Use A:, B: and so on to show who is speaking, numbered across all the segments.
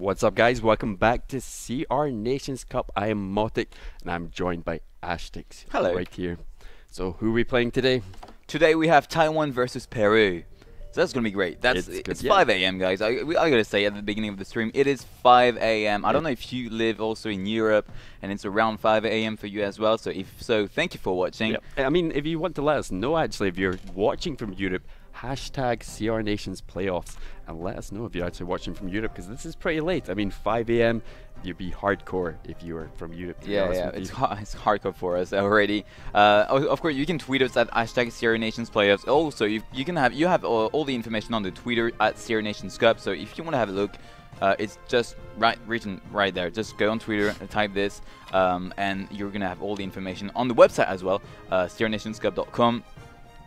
A: What's up, guys? Welcome back to CR Nations Cup. I am Motic and I'm joined by Ashtix.
B: Hello.
A: Right here. So who are we playing today?
B: Today we have Taiwan versus Peru. So that's going to be great. It's 5 a.m. guys. I got to say at the beginning of the stream, it is 5 a.m. I don't know if you live also in Europe and it's around 5 a.m. for you as well. So if so, thank you for watching.
A: Yep. I mean, if you want to let us know, actually, if you're watching from Europe, hashtag CR Nations Playoffs and let us know if you're actually watching from Europe, because this is pretty late. I mean, 5 a.m. you'd be hardcore if you were from Europe.
B: Yeah, it's hardcore for us already. Of course, you can tweet us at hashtag CR Nations Playoffs. Also, you have all the information on the Twitter at CR Nations Cup. So if you want to have a look, it's just written right there. Just go on Twitter, type this, and you're gonna have all the information on the website as well, crnationscup.com.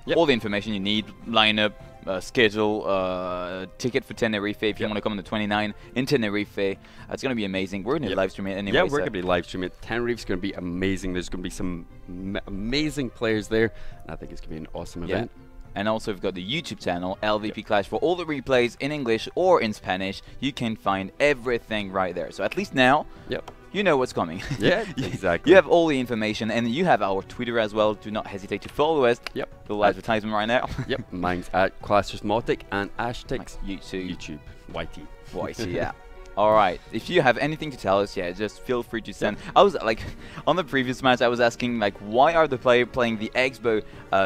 B: Yep. All the information you need, lineup, schedule, ticket for Tenerife if you want to come on the 29 in Tenerife. It's going to be amazing. We're going to live stream it anyway.
A: Yeah, we're going to be live streaming it. Tenerife's going to be amazing. There's going to be some amazing players there. I think it's going to be an awesome event.
B: And also we've got the YouTube channel, LVP Clash, for all the replays in English or in Spanish. You can find everything right there. So at least now, you know what's coming.
A: Yeah, exactly.
B: You have all the information, and you have our Twitter as well. Do not hesitate to follow us.
A: Yep.
B: Little advertisement right now.
A: Yep. Mine's at Clash Motic and Ashtix
B: YouTube.
A: YT,
B: yeah. All right. If you have anything to tell us, just feel free to send. I was like, on the previous match, I was asking like, why are the players playing the Expo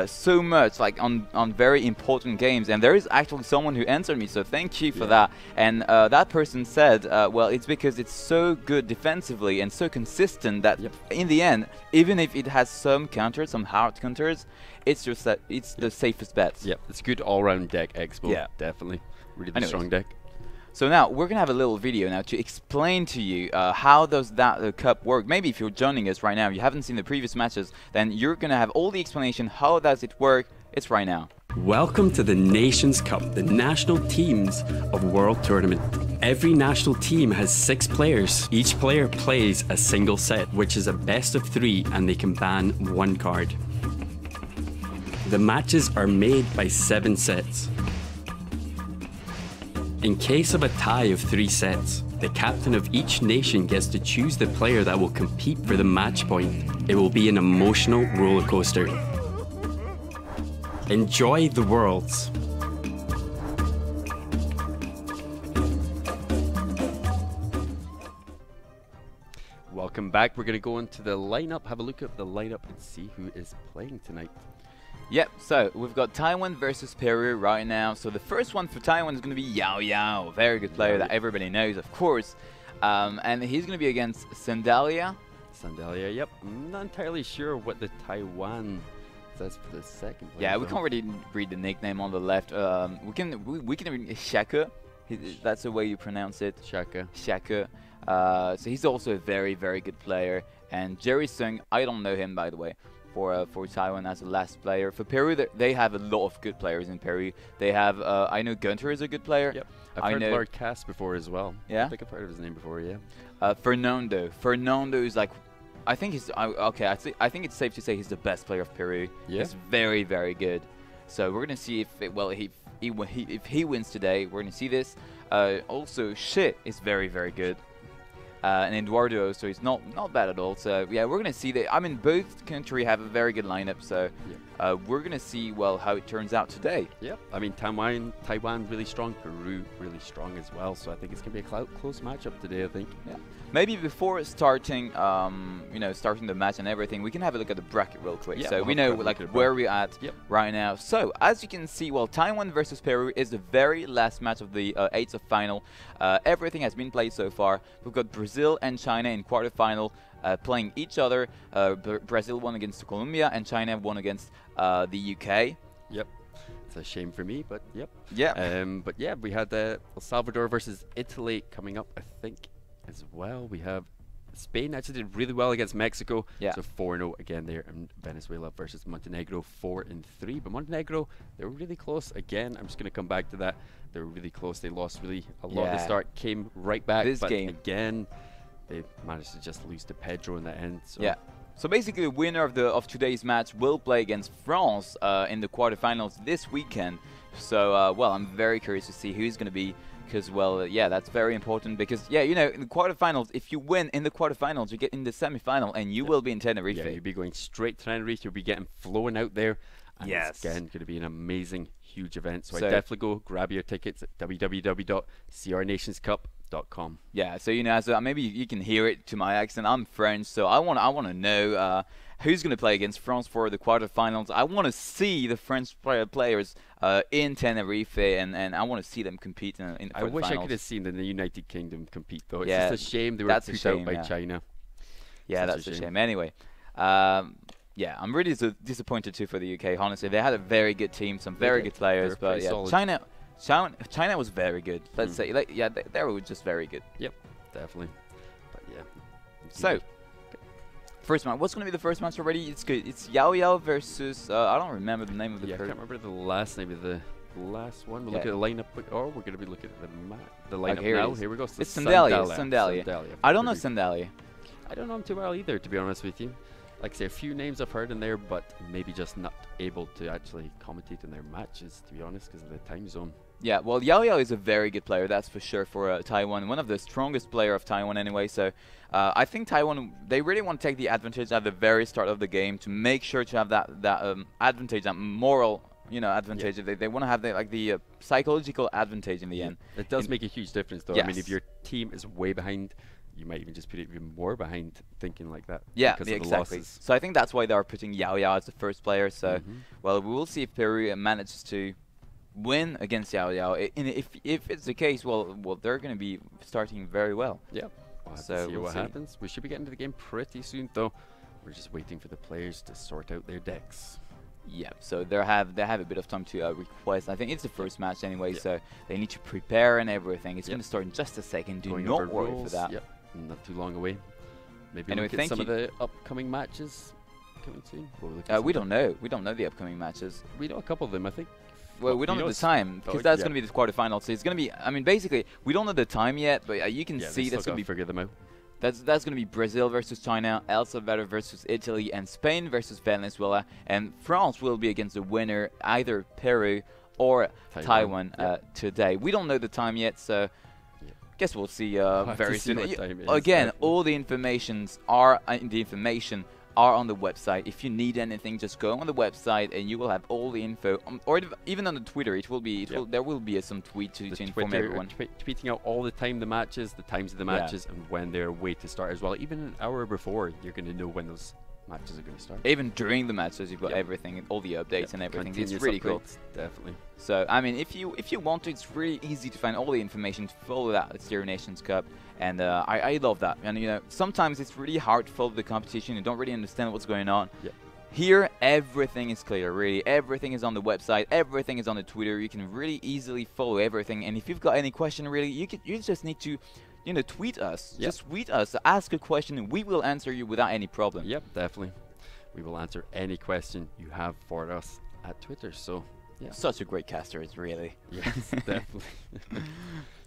B: so much, like on very important games? And there is actually someone who answered me, so thank you for that. And that person said, well, it's because it's so good defensively and so consistent that in the end, even if it has some counters, some hard counters, it's just that it's the safest bet.
A: Yep, it's a good all-round deck, Expo. Yeah, definitely. Really strong deck.
B: So now we're gonna have a little video now to explain to you how does that cup work. Maybe if you're joining us right now, you haven't seen the previous matches, then you're gonna have all the explanation. How does it work? It's right now.
C: Welcome to the Nations Cup, the national teams of World Tournament. Every national team has 6 players. Each player plays a single set, which is a best of 3, and they can ban 1 card. The matches are made by 7 sets. In case of a tie of 3 sets, the captain of each nation gets to choose the player that will compete for the match point. It will be an emotional roller coaster. Enjoy the Worlds.
A: Welcome back. We're going to go into the lineup, have a look at the lineup and see who is playing tonight.
B: Yep, so we've got Taiwan versus Peru right now. So the first one for Taiwan is going to be Yao Yao, very good player that everybody knows, of course. And he's going to be against Sandalia.
A: Sandalia, yep. I'm not entirely sure what the Taiwan says for the second player.
B: Yeah, we can't really read the nickname on the left. We can read Shaka. That's the way you pronounce it.
A: Shaka.
B: Shaka. So he's also a very, very good player. And Jerry Sung, I don't know him, by the way. For Taiwan as a last player. For Peru, they have a lot of good players in Peru. They have, I know Gunter is a good player.
A: Yep, I've heard Lord Cass before as well.
B: Yeah?
A: I think I've heard of his name before, yeah.
B: Fernando is like, I think he's, okay, I think it's safe to say he's the best player of Peru.
A: Yeah.
B: He's very, very good. So we're going to see if he wins today, we're going to see this. Also, Shit is very, very good. And Eduardo, so he's not bad at all. So yeah, we're gonna see that. I mean, both countries have a very good lineup. So we're gonna see how it turns out today.
A: Yep. I mean, Taiwan really strong, Peru really strong as well. So I think it's gonna be a close matchup today. I think.
B: Yeah. Maybe before starting, starting the match and everything, we can have a look at the bracket real quick, so we know like where we're at right now. So as you can see, Taiwan versus Peru is the very last match of the 8th of final. Everything has been played so far. We've got Brazil and China in quarterfinal playing each other. Brazil won against Colombia and China won against the UK.
A: Yep. It's a shame for me, but yep.
B: Yeah.
A: But yeah, we had El Salvador versus Italy coming up, I think, as well. We have Spain actually did really well against Mexico.
B: Yeah.
A: So 4-0 again there. And Venezuela versus Montenegro 4-3. But Montenegro, they were really close. Again, I'm just going to come back to that. They were really close. They lost really a lot at the start. Came right back.
B: This
A: but
B: game.
A: again, they managed to just lose to Pedro in the end. So
B: Yeah. So basically, the winner of today's match will play against France in the quarterfinals this weekend. So, well, I'm very curious to see who's going to be, because, well, yeah, that's very important. Because, yeah, you know, in the quarterfinals, if you win in the quarterfinals, you get in the semifinal, and you will be in Tenerife.
A: Yeah, you'll be going straight to Tenerife. You'll be getting flown out there. And
B: Yes.
A: it's, again, going to be an amazing, huge event. So I definitely go grab your tickets at www.crnationscup.com.
B: Yeah, so, you know, as maybe you can hear it to my accent. I'm French, so I want to know who's going to play against France for the quarterfinals. I want to see the French players in Tenerife, and I want to see them compete in the
A: I wish I
B: quarterfinals.
A: could have seen the United Kingdom compete, though. It's
B: Yeah,
A: just a shame they were
B: that's a
A: pushed
B: shame,
A: out by
B: yeah.
A: China.
B: Yeah,
A: Such
B: that's a shame. Anyway, yeah, I'm really disappointed too for the UK. Honestly, they had a very good team, some very good players,
A: They're
B: but
A: pretty
B: yeah,
A: solid.
B: China was very good. Let's say, like, yeah, they were just very good.
A: Yep, definitely. But yeah.
B: So, first match. What's going to be the first match already? It's good. It's Yao Yao versus I don't remember the name of the
A: I can't remember the last name of the last one. We'll look at the lineup, or we're going to be looking at the lineup now. Here we go. So
B: it's Sandalia. I don't know Sandalia.
A: I don't know him too well either, to be honest with you. Like I say, a few names I've heard in there, but maybe just not able to actually commentate in their matches, to be honest, because of the time zone.
B: Yeah, well, Yao Yao is a very good player, that's for sure, for Taiwan. One of the strongest player of Taiwan anyway, so I think Taiwan, they really want to take the advantage at the very start of the game to make sure to have that advantage, that moral, you know, advantage.
A: Yeah.
B: They want to have the psychological advantage in the end.
A: It does make a huge difference, though.
B: Yes.
A: I mean, if your team is way behind, you might even just put it even more behind, thinking like that.
B: Yeah,
A: because of the
B: exactly.
A: losses.
B: So I think that's why they are putting Yao Yao as the first player. So, well, we will see if Peru manages to win against Yao Yao. And if it's the case, well, they're going to be starting very well.
A: Yeah. We'll have
B: So
A: to see
B: we'll
A: what
B: see.
A: happens. We should be getting to the game pretty soon, though. We're just waiting for the players to sort out their decks.
B: Yeah, so they have a bit of time to request. I think it's the first match anyway, so they need to prepare and everything. It's going to start in just a second. Do
A: Going
B: not
A: over
B: worry
A: rules,
B: for that.
A: Yep, not too long away. Maybe
B: Anyway,
A: look at
B: thank
A: some of
B: you.
A: the upcoming matches coming soon.
B: We don't know. We don't know the upcoming matches.
A: We know a couple of them, I think.
B: Well, we don't know the time, because that's going to be the quarterfinals. So it's going to be, I mean, basically, we don't know the time yet, but you can see that's going to be
A: figure them out.
B: That's going to be Brazil versus China, El Salvador versus Italy, and Spain versus Venezuela. And France will be against the winner, either Peru or Taiwan today. We don't know the time yet, so guess we'll see very soon. Again, all the informations are on the website. If you need anything, just go on the website and you will have all the info. Or even on the Twitter, it will be. There will be some tweet to inform everyone.
A: Tweeting out all the time the matches, the times of the matches, and when they're way to start as well. Even an hour before, you're going to know when those matches are going to start.
B: Even during the matches, you've got everything, all the updates and everything. It's really cool.
A: Definitely.
B: So, I mean, if you want to, it's really easy to find all the information to follow that at Stereo Nations Cup. And I love that. And, you know, sometimes it's really hard to follow the competition. You don't really understand what's going on.
A: Yeah.
B: Here, everything is clear, really. Everything is on the website. Everything is on the Twitter. You can really easily follow everything. And if you've got any question, really, you just need to, you know, tweet us.
A: Yep.
B: Just tweet us. Ask a question, and we will answer you without any problem.
A: Yep, definitely. We will answer any question you have for us at Twitter. So, yeah.
B: Such a great caster, it's really.
A: Yes, definitely.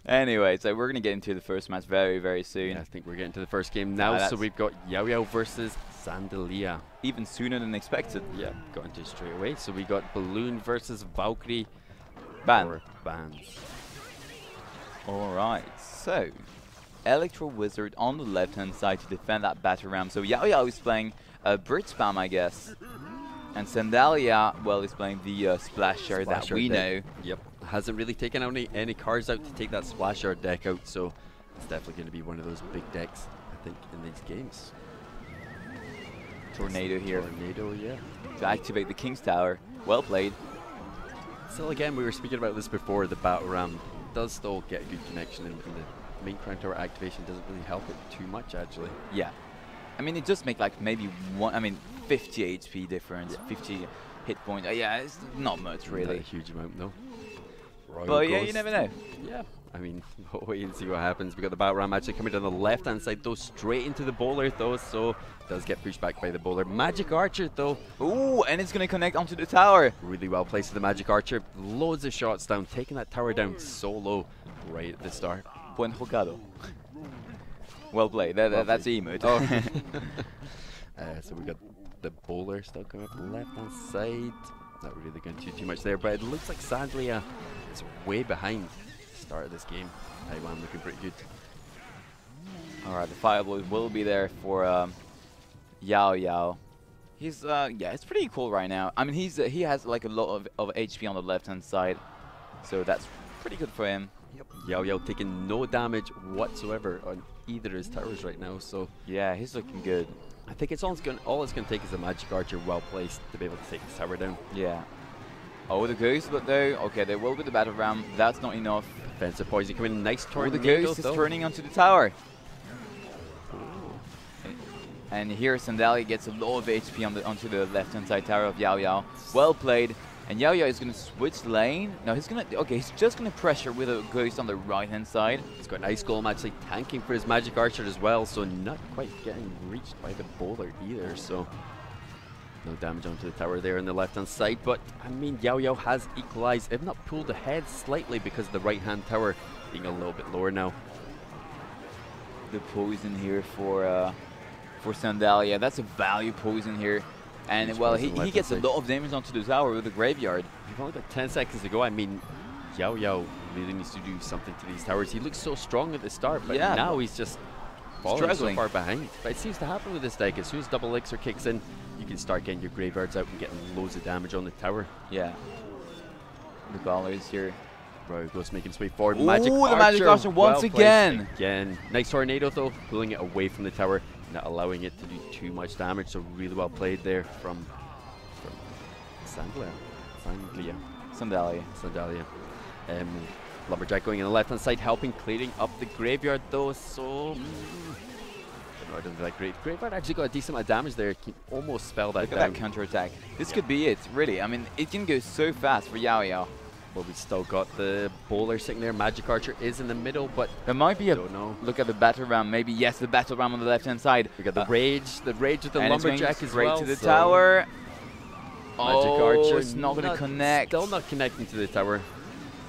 B: Anyway, so we're going to get into the first match very, very soon.
A: Yeah, I think we're getting to the first game now. So we've got Yao Yao versus Sandalia.
B: Even sooner than expected.
A: Yeah, got into it straight away. So we got Balloon versus Valkyrie.
B: Ban.
A: Bans.
B: Alright, so Electro Wizard on the left-hand side to defend that battle ram. So Yao Yao is playing Bridge Spam, I guess. And Sandalia, well, is playing the Splasher that we know.
A: Yep. Hasn't really taken out any cards out to take that Splasher deck out, so it's definitely going to be one of those big decks, I think, in these games.
B: Tornado here.
A: Tornado, yeah.
B: To activate the King's Tower. Well played.
A: Still, again, we were speaking about this before, the Battle Ram does still get a good connection, and the main Crown Tower activation doesn't really help it too much, actually.
B: Yeah. I mean, it just make like maybe 50 HP difference, 50 hit points. Yeah, it's not much really.
A: Not a huge amount though.
B: But yeah, you never know.
A: Yeah, I mean, we'll wait and see what happens. We got the battle ram actually coming down the left-hand side, though, straight into the bowler, though, so does get pushed back by the bowler. Magic Archer, though.
B: Ooh, and it's gonna connect onto the tower.
A: Really well placed with the Magic Archer. Loads of shots down, taking that tower down so low right at the start.
B: Buen jugado. Well played. That's the emote.
A: Oh. So we got the bowler still coming up the left-hand side. Not really going to do too much there, but it looks like Sandlia is way behind the start of this game. Taiwan looking pretty good.
B: Alright, the Fireball will be there for Yao Yao. He's yeah, it's pretty cool right now. I mean, he has like a lot of HP on the left-hand side, so that's pretty good for him.
A: Yep. Yao Yao taking no damage whatsoever on either of his towers right now, so
B: yeah, he's looking good.
A: I think all it's going to take is a Magic Archer well placed to be able to take this tower down.
B: Yeah. Oh, the Ghost, but though, okay, there will be the Battle Ram. That's not enough.
A: Defensive poison coming in, nice tornado.
B: Oh, the Ghost is turning onto the tower. And here Sandalia gets a lot of HP onto the left-hand side tower of Yao Yao. Well played. And Yao Yao is going to switch lane. No, he's going to... Okay, he's just going to pressure with a Ghost on the right-hand side.
A: He's got an Ice Golem actually tanking for his Magic Archer as well, so not quite getting reached by the bowler either, so... No damage onto the tower there on the left-hand side, but, I mean, Yao Yao has equalized, if not pulled ahead slightly because of the right-hand tower being a little bit lower now.
B: The poison here for Sandalia. That's a value poison here. And, well, he gets a lot of damage onto the tower with the graveyard.
A: We've only got 10 seconds to go. I mean, Yao Yao really needs to do something to these towers. He looks so strong at the start, but
B: yeah,
A: now he's just falling so far behind. But it seems to happen with this deck. As soon as Double Elixir kicks in, you can start getting your graveyards out and getting loads of damage on the tower.
B: Yeah. The Gauler is here.
A: Royal Ghost making his way forward.
B: Ooh,
A: Magic Archer,
B: the Magic Archer once again.
A: Nice tornado though, pulling it away from the tower, not allowing it to do too much damage. So really well played there from Sandalia. Lumberjack going in the left-hand side, helping clearing up the graveyard though. So I don't think that great. Graveyard actually got a decent amount of damage there. Can almost spell that
B: Look
A: down.
B: at that counter-attack. This could be it, really. I mean, it can go so fast for Yao Yao.
A: Well, we still got the bowler sitting there. Magic Archer is in the middle, but
B: there might be a look at the battle ram. Maybe yes, the battle ram on the left-hand side.
A: We got the rage with the lumberjack as well.
B: Straight to the tower.
A: Magic Archer,
B: it's not going to connect.
A: Still not connecting to the tower.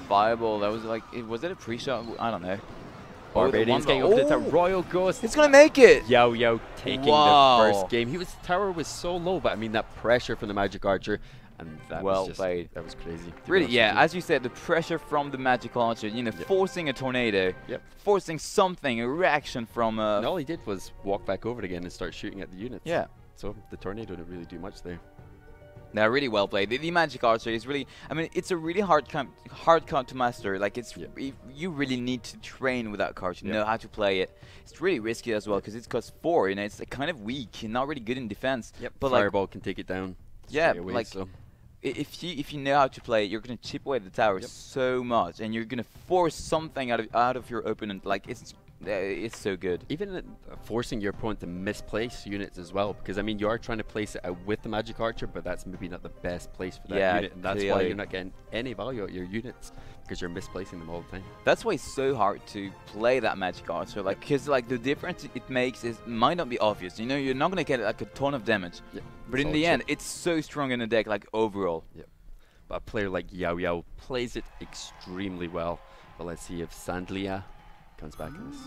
B: Fireball. That was like, was it a pre-shot? I don't know.
A: Barbadian's getting up to the tower. Royal Ghost.
B: It's going to make it.
A: Yao Yao taking the first game. The tower was so low, but I mean that pressure from the Magic Archer. And that
B: well
A: was just,
B: played.
A: That was crazy.
B: Really, yeah, as you said, the pressure from the Magic Archer, you know, forcing a tornado, forcing something, a reaction from...
A: and all he did was walk back over it again and start shooting at the units.
B: Yeah.
A: So the tornado didn't really do much there.
B: No, really well played. The Magic Archer is really... I mean, it's a really hard card to master. Like, it's you really need to train with that card to know how to play it. It's really risky as well because it costs 4, you know, it's kind of weak and not really good in defense.
A: Yep,
B: but
A: Fireball can take it down.
B: Yeah,
A: away,
B: like...
A: So.
B: If you know how to play it, you're gonna chip away the tower so much, and you're gonna force something out of your opponent. Like it's so good.
A: Even forcing your opponent to misplace units as well, because I mean you are trying to place it out with the Magic Archer, but that's maybe not the best place for that unit, and that's why you're not getting any value out of your units because you're misplacing them all the time.
B: That's why it's so hard to play that Magic Archer, like because like the difference it makes might not be obvious. You know, you're not gonna get like a ton of damage, but in the end, it's so strong in the deck, like overall.
A: Yeah. But a player like Yao Yao plays it extremely well. But let's see if Sandlia comes back in this.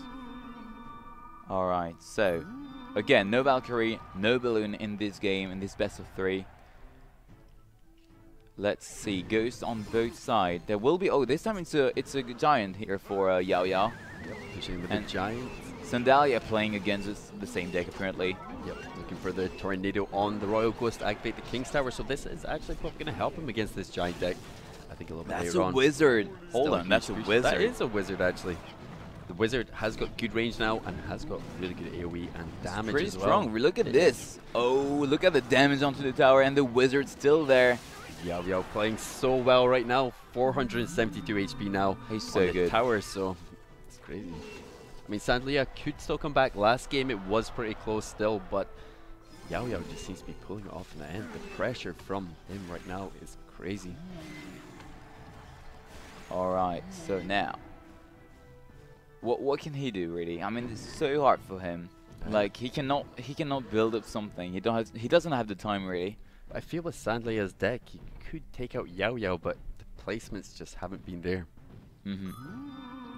B: Alright, so again, no Valkyrie, no Balloon in this game, in this best of 3. Let's see, Ghost on both sides. There will be, this time it's a giant here for Yao Yao.
A: Yep, pushing with the giant.
B: Sandalia playing against the same deck apparently.
A: Yep, looking for the tornado on the Royal Ghost to activate the King's Tower. So this is actually probably going to help him against this giant deck. I think a little bit later on.
B: That's a wizard. Hold on, that's a wizard.
A: That is a wizard actually. The wizard has got good range now and has got really good AoE and damage
B: pretty
A: as well.
B: Strong. Look at this. Oh, look at the damage onto the tower and the wizard's still there.
A: Yao Yao playing so well right now. 472 HP now.
B: He's so good.
A: The tower, so it's crazy. I mean, Sandlia could still come back. Last game it was pretty close still, but Yao Yao just seems to be pulling it off in the end. The pressure from him right now is crazy.
B: Alright, so now, what can he do really? I mean, it's so hard for him. Like he cannot build up something. He doesn't have the time really.
A: I feel with Sandlia's deck, he could take out Yao Yao, but the placements just haven't been there.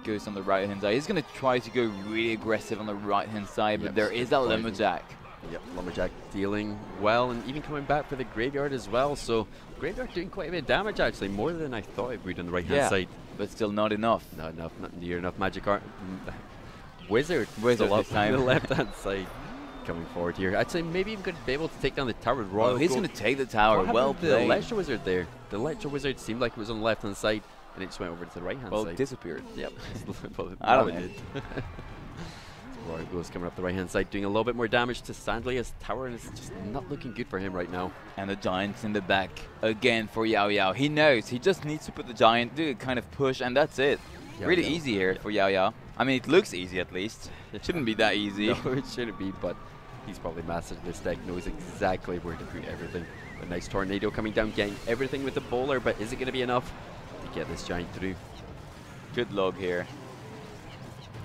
B: Goes on the right hand side. He's gonna try to go really aggressive on the right hand side, but there is that lumberjack.
A: Yep, lumberjack dealing well and even coming back for the graveyard as well. So graveyard doing quite a bit of damage actually, more than I thought it would on the right hand side.
B: But still not enough.
A: Not enough, not near enough. Magic art. Wizard
B: still up
A: this time. On the left hand side. Coming forward here. Actually, maybe even could be able to take down the tower.
B: Oh, he's going to take the tower. Well played.
A: The Electro Wizard there. The Electro Wizard seemed like it was on the left hand side, and it just went over to the right hand side.
B: Well, it disappeared.
A: Yep. Well,
B: I don't know.
A: Royal goes coming up the right hand side, doing a little bit more damage to Sandlia's tower, and it's just not looking good for him right now.
B: And the Giant's in the back again for Yao Yao. He knows he just needs to put the Giant, do a kind of push, and that's it. Really easy here for Yao Yao. I mean, it looks easy at least. It shouldn't be that easy.
A: No, it shouldn't be, but he's probably mastered this deck, knows exactly where to put everything. A nice tornado coming down, getting everything with the bowler, but is it going to be enough to get this Giant through?
B: Good log here.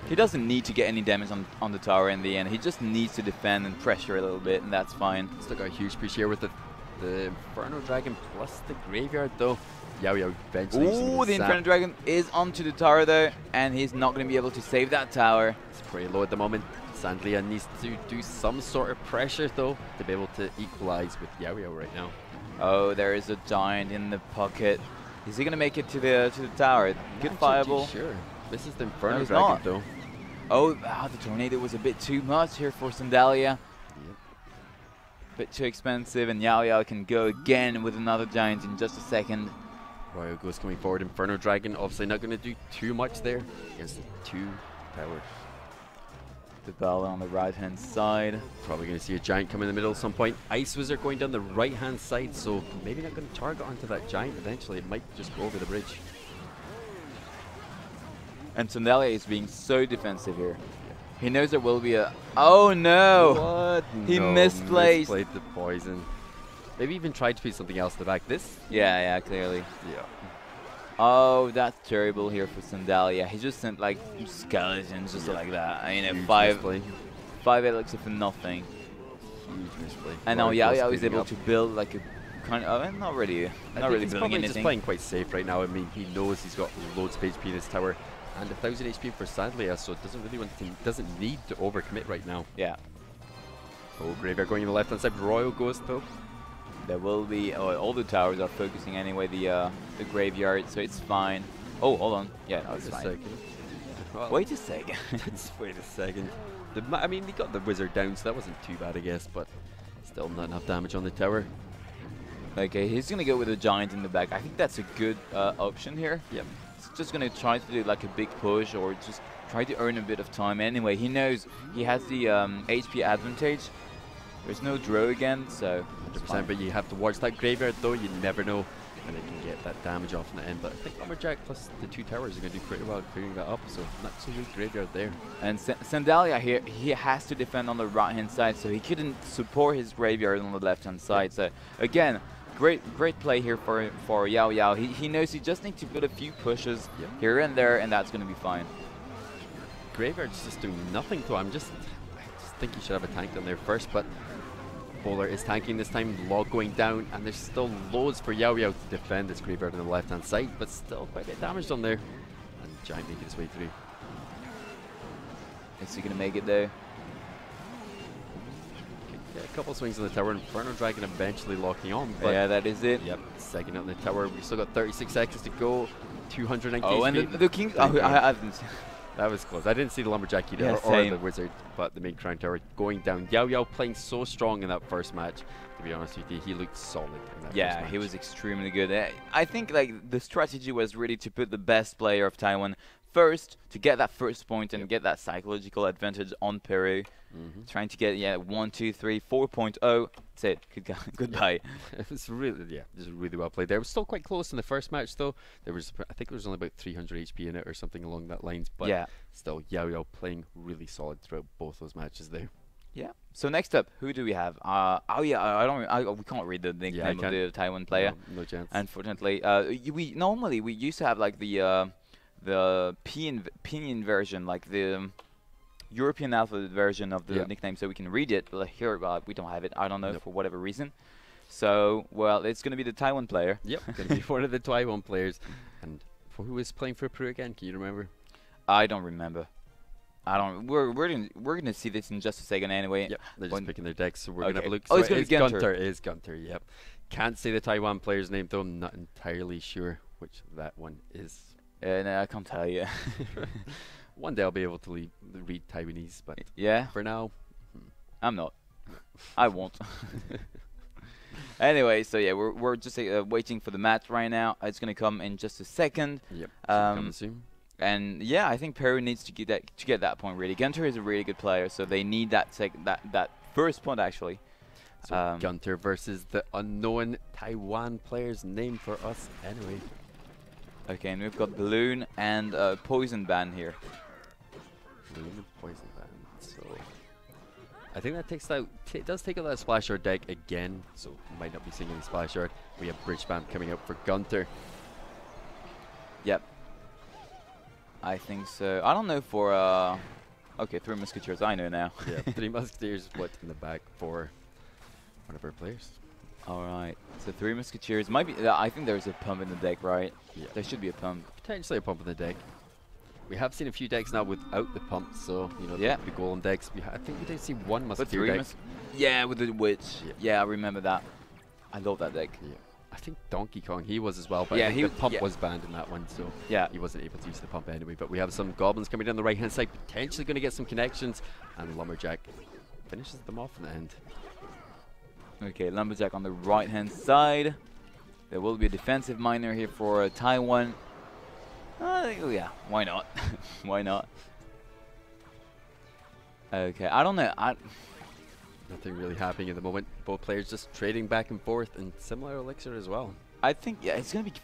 B: He doesn't need to get any damage on the tower in the end. He just needs to defend and pressure a little bit, and that's fine.
A: Still got a huge push here with the Inferno Dragon plus the Graveyard, though. Yao Yao eventually.
B: Ooh, the Inferno Dragon is onto the tower, though, and he's not going to be able to save that tower.
A: It's pretty low at the moment. Sandlia needs to do some sort of pressure, though, to be able to equalize with Yao Yao right now.
B: Oh, there is a Giant in the pocket. Is he going to make it to the tower? Good fireball.
A: Sure. This is the Inferno Dragon, though.
B: Oh, the tornado was a bit too much here for Sandlia.
A: Yep.
B: Bit too expensive, and Yao Yao can go again with another Giant in just a second.
A: Royal goes coming forward. Inferno Dragon obviously not going to do too much there against the two towers.
B: The bell on the right hand side.
A: Probably going to see a Giant come in the middle at some point. Ice Wizard going down the right hand side, so maybe not going to target onto that Giant eventually. It might just go over the bridge.
B: And Sandlia is being so defensive here. He knows there will be a... Oh no!
A: What?
B: He
A: no,
B: misplayed
A: the poison. Maybe even tried to put something else in the back. This?
B: Yeah, clearly.
A: Yeah.
B: Oh, that's terrible here for Sandlia. He just sent like skeletons just like that. I mean,
A: Huge
B: five
A: misplay.
B: elixir for nothing.
A: Huge misplay.
B: And now Yao Yao is able to build like a kind of... not really
A: he's
B: building
A: probably
B: anything.
A: just playing quite safe right now. I mean, he knows he's got loads of HP in his tower. And 1,000 HP for Sandlia, so it doesn't need to overcommit right now.
B: Yeah.
A: Oh, Graveyard going to the left hand side. Royal goes though.
B: There will be... Oh, all the towers are focusing anyway, the graveyard, so it's fine. Oh, hold on. Yeah, no, it's fine.
A: Well,
B: wait a second.
A: Wait a second. I mean, he got the wizard down, so that wasn't too bad, I guess, but still not enough damage on the tower.
B: Okay, he's going to go with a Giant in the back. I think that's a good option here.
A: Yep.
B: He's just going to try to do like a big push or just try to earn a bit of time. Anyway, he knows he has the HP advantage. There's no draw again, so
A: 100%, but you have to watch that graveyard though. You never know when they can get that damage off in the end. But I think Lumberjack plus the two towers are going to do pretty well clearing that up, so not so good graveyard there.
B: And Sandlia here, he has to defend on the right-hand side, so he couldn't support his graveyard on the left-hand side. So again, great play here for Yao Yao. He knows he just needs to put a few pushes here and there, and that's going to be fine.
A: Graveyard's just doing nothing to him. I just think he should have a tank down there first, but Bowler is tanking this time, log going down, and there's still loads for Yao Yao to defend this graveyard on the left hand side, but still quite a bit damaged on there. And Giant making his way through.
B: Is he going to make it though?
A: Get a couple swings on the tower, Inferno Dragon eventually locking on. But
B: yeah, that is it.
A: Yep, second on the tower. We've still got 36 seconds to go. 290
B: Oh,
A: HP.
B: and the King. Oh, I didn't see.
A: That was close. I didn't see the Lumberjack either,
B: Yeah,
A: or the Wizard, but the main Crown Tower going down. Yao Yao playing so strong in that first match. To be honest with you, he looked solid in that first match.
B: He was extremely good. I think like the strategy was really to put the best player of Taiwan first to get that first point and get that psychological advantage on Peru. Trying to get 1, 2, 3, 4.0. That's it. Goodbye.
A: It was really well played there. It was still quite close in the first match though. I think there was only about 300 HP in it or something along that lines. But still, Yao playing really solid throughout both those matches there.
B: Yeah. So next up, who do we have? We can't read the nickname of the Taiwan player.
A: No chance.
B: Unfortunately, we used to have like the pinyin version, like the European alphabet version of the nickname, so we can read it. But here, we don't have it. I don't know for whatever reason. So, well, it's going to be the Taiwan player.
A: Yep, going to be one of the Taiwan players. And who is playing for Peru again? Can you remember?
B: I don't remember. We're gonna see this in just a second anyway.
A: Yep, they're just picking their decks, so we're gonna have a look.
B: Oh, it's gonna be Gunter.
A: It is Gunter. Yep. Can't say the Taiwan player's name though. I'm not entirely sure which that one is.
B: No, I can't tell you.
A: One day I'll be able to read Taiwanese, but for now,
B: I'm not. I won't. Anyway, so yeah, we're just waiting for the match right now. It's gonna come in just a second.
A: Yep. Coming soon.
B: And yeah, I think Peru needs to get that point really. Gunter is a really good player, so they need that first point actually.
A: So Gunter versus the unknown Taiwan player's name for us anyway.
B: Okay, and we've got Balloon and Poison Ban here.
A: Balloon and Poison Ban. So I think that does take out that Splash Art deck again, so might not be seeing any Splash Art. We have Bridge Spam coming out for Gunter.
B: Yep. I think so. I don't know for okay, 3 Musketeers. I know now.
A: Yeah, 3 Musketeers. What in the back for one of our players?
B: All right. So 3 Musketeers might be. I think there's a pump in the deck, right?
A: Yeah.
B: There should be a pump.
A: Potentially a pump in the deck. We have seen a few decks now without the pump, so the golem decks. I think we did see 1 Musketeer deck.
B: Yeah, with the witch. Yeah, I remember that. I love that deck.
A: Yeah. I think Donkey Kong, he was as well, but
B: yeah,
A: I think the pump was banned in that one, so he wasn't able to use the pump anyway. But we have some goblins coming down the right-hand side, potentially going to get some connections, and Lumberjack finishes them off in the end.
B: Okay, Lumberjack on the right-hand side. There will be a defensive miner here for Taiwan. Yeah, why not? Why not? Okay, I don't know.
A: Nothing really happening at the moment. Both players just trading back and forth, and similar elixir as well.
B: I think it's going to be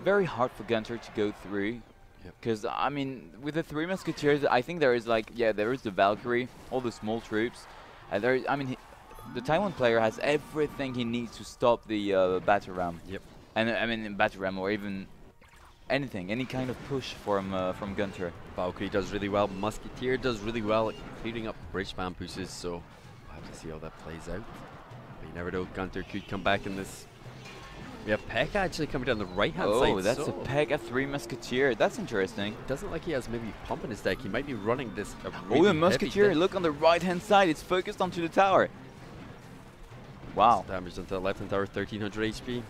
B: very hard for Gunter to go through. Because, I mean, with the 3 Musketeers, I think there is there is the Valkyrie, all the small troops. And the Taiwan player has everything he needs to stop the Battle Ram.
A: Yep.
B: And, I mean, Battle Ram or even anything, any kind of push from Gunter.
A: Valkyrie does really well. Musketeer does really well at clearing up bridge spam pushes, so to see how that plays out. But you never know, Gunter could come back in this. We have Pekka actually coming down the right-hand side.
B: Oh, that's a Pekka 3 Musketeer. That's interesting.
A: Doesn't look like he has maybe pump in his deck. He might be running this.
B: Really the Musketeer, look on the right-hand side. It's focused onto the tower. Wow.
A: Damage onto the left-hand tower, 1300 HP.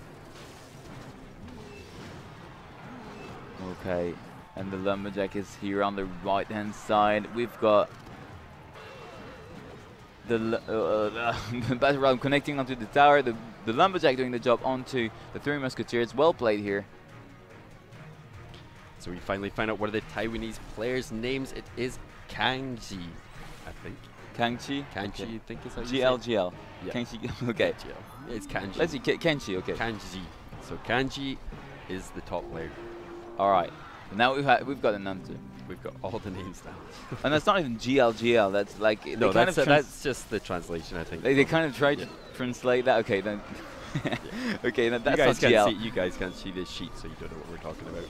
B: Okay, and the Lumberjack is here on the right-hand side. We've got the Battle Ram connecting onto the tower, the Lumberjack doing the job onto the 3 Musketeers. Well played here.
A: So we finally find out what are the Taiwanese players' names. It is Kangji, I think.
B: Kangji?
A: Kangji, I think is how you
B: GLGL.
A: Yeah.
B: Kangji, okay.
A: Yeah, it's Kanji.
B: Let's see, Kenji, okay.
A: Kanji. So Kanji is the top player.
B: Alright. Now we've got an answer.
A: We've got all the names now.
B: And that's not even GLGL, that's like...
A: No, that's just the translation, I think.
B: They kind of tried to translate that. Okay, then... okay, then that's not GL.
A: You guys can't see this sheet, so you don't know what we're talking about.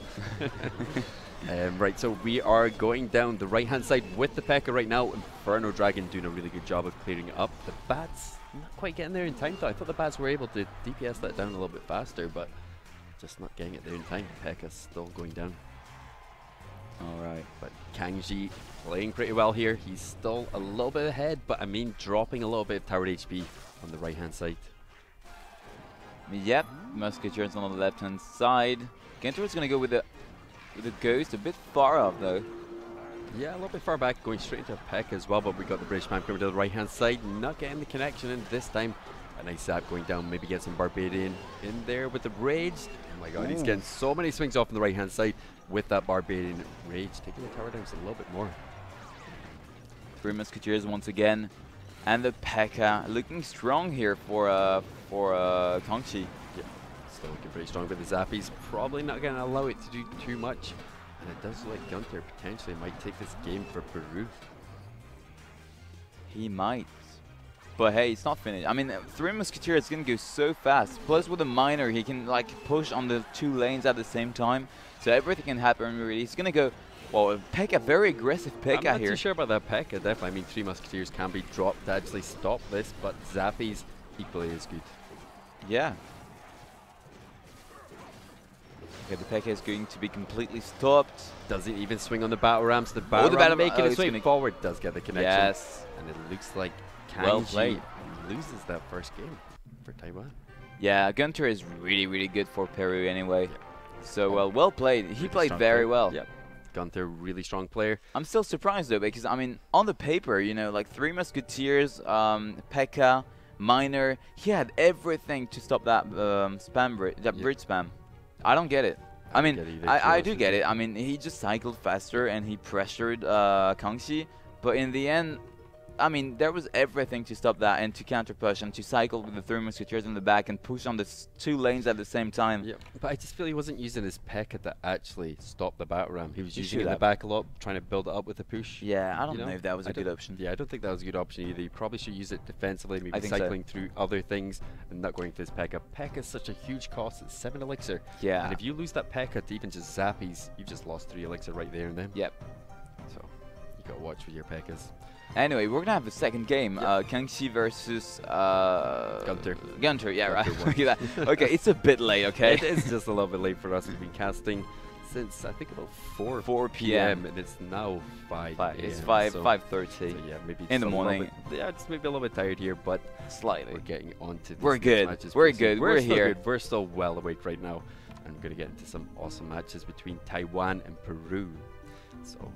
A: Right, so we are going down the right-hand side with the Pekka right now. Inferno Dragon doing a really good job of clearing it up. The Bats not quite getting there in time, though. I thought the Bats were able to DPS that down a little bit faster, but just not getting it there in time. Pekka's still going down.
B: Alright,
A: but Kangji playing pretty well here. He's still a little bit ahead, but I mean dropping a little bit of tower HP on the right-hand side.
B: Yep, Musketeers on the left-hand side. Gunter is going to go with the Ghost, a bit far off though.
A: Yeah, a little bit far back, going straight into a Peck as well, but we got the British man coming to the right-hand side, not getting the connection in this time. A nice zap going down, maybe get some Barbarian in there with the Rage. Oh my god, he's getting so many swings off on the right-hand side with that Barbarian Rage, taking the tower down just a little bit more.
B: 3 Musketeers once again. And the P.E.K.K.A. looking strong here for Kangxi.
A: Yeah, still looking pretty strong, but the Zappy's probably not going to allow it to do too much. And it does look like Gunter potentially might take this game for Peru.
B: He might. But hey, it's not finished. I mean, 3 Musketeers is going to go so fast. Plus with a Miner, he can like push on the 2 lanes at the same time. So everything can happen really. He's going to go, well, P.E.K.K.A, very aggressive P.E.K.K.A here.
A: I'm not too sure about that P.E.K.K.A, definitely. I mean, 3 Musketeers can be dropped to actually stop this, but Zappy's equally as good.
B: Yeah. Okay, the P.E.K.K.A is going to be completely stopped.
A: Doesn't even swing on the battle ramps. The battle ram making its way forward does get the connection.
B: Yes.
A: And it looks like
B: Well
A: Kangxi
B: played.
A: loses that first game for Taiwan.
B: Yeah, Gunter is really, really good for Peru anyway.
A: Yeah.
B: So, well played. He played very well.
A: Yep. Gunter, really strong player.
B: I'm still surprised though, because I mean, on the paper, you know, like 3 Musketeers, P.E.K.K.A, Miner, he had everything to stop that spam bridge, bridge spam. I don't get it. I mean, I do get it. I mean, he just cycled faster and he pressured Kangxi, but in the end, I mean, there was everything to stop that and to counter push and to cycle with the 3 Musketeers in the back and push on the 2 lanes at the same time.
A: Yeah, but I just feel he wasn't using his P.E.K.K.A to actually stop the battle ram. He was
B: He
A: using it in the back a lot, trying to build it up with the push.
B: Yeah, I don't know if that was a good option.
A: Yeah, I don't think that was a good option either. You probably should use it defensively, maybe
B: think
A: cycling through other things and not going for his P.E.K.K.A. P.E.K.K.A is such a huge cost. It's 7 elixir.
B: Yeah.
A: And if you lose that P.E.K.K.A to even just Zappies, you've just lost 3 elixir right there and then.
B: Yep.
A: So you got to watch with your P.E.K.K.As.
B: Anyway, we're gonna have a second game. Kangxi versus
A: Gunter.
B: Gunter, yeah,
A: Gunter
B: right. Look at that. Okay, it's a bit late. Okay.
A: It is just a little bit late for us. We've been casting since I think about 4
B: p.m.
A: and it's now 5.
B: It's
A: AM,
B: 5:30.
A: So yeah, maybe
B: in the
A: just a little
B: morning.
A: bit, yeah, just maybe a little bit tired here, but
B: slightly.
A: we're getting on to
B: We're
A: these
B: good.
A: matches.
B: We're good. We're
A: still
B: here.
A: Good. We're still well awake right now, and we're gonna get into some awesome matches between Taiwan and Peru. So.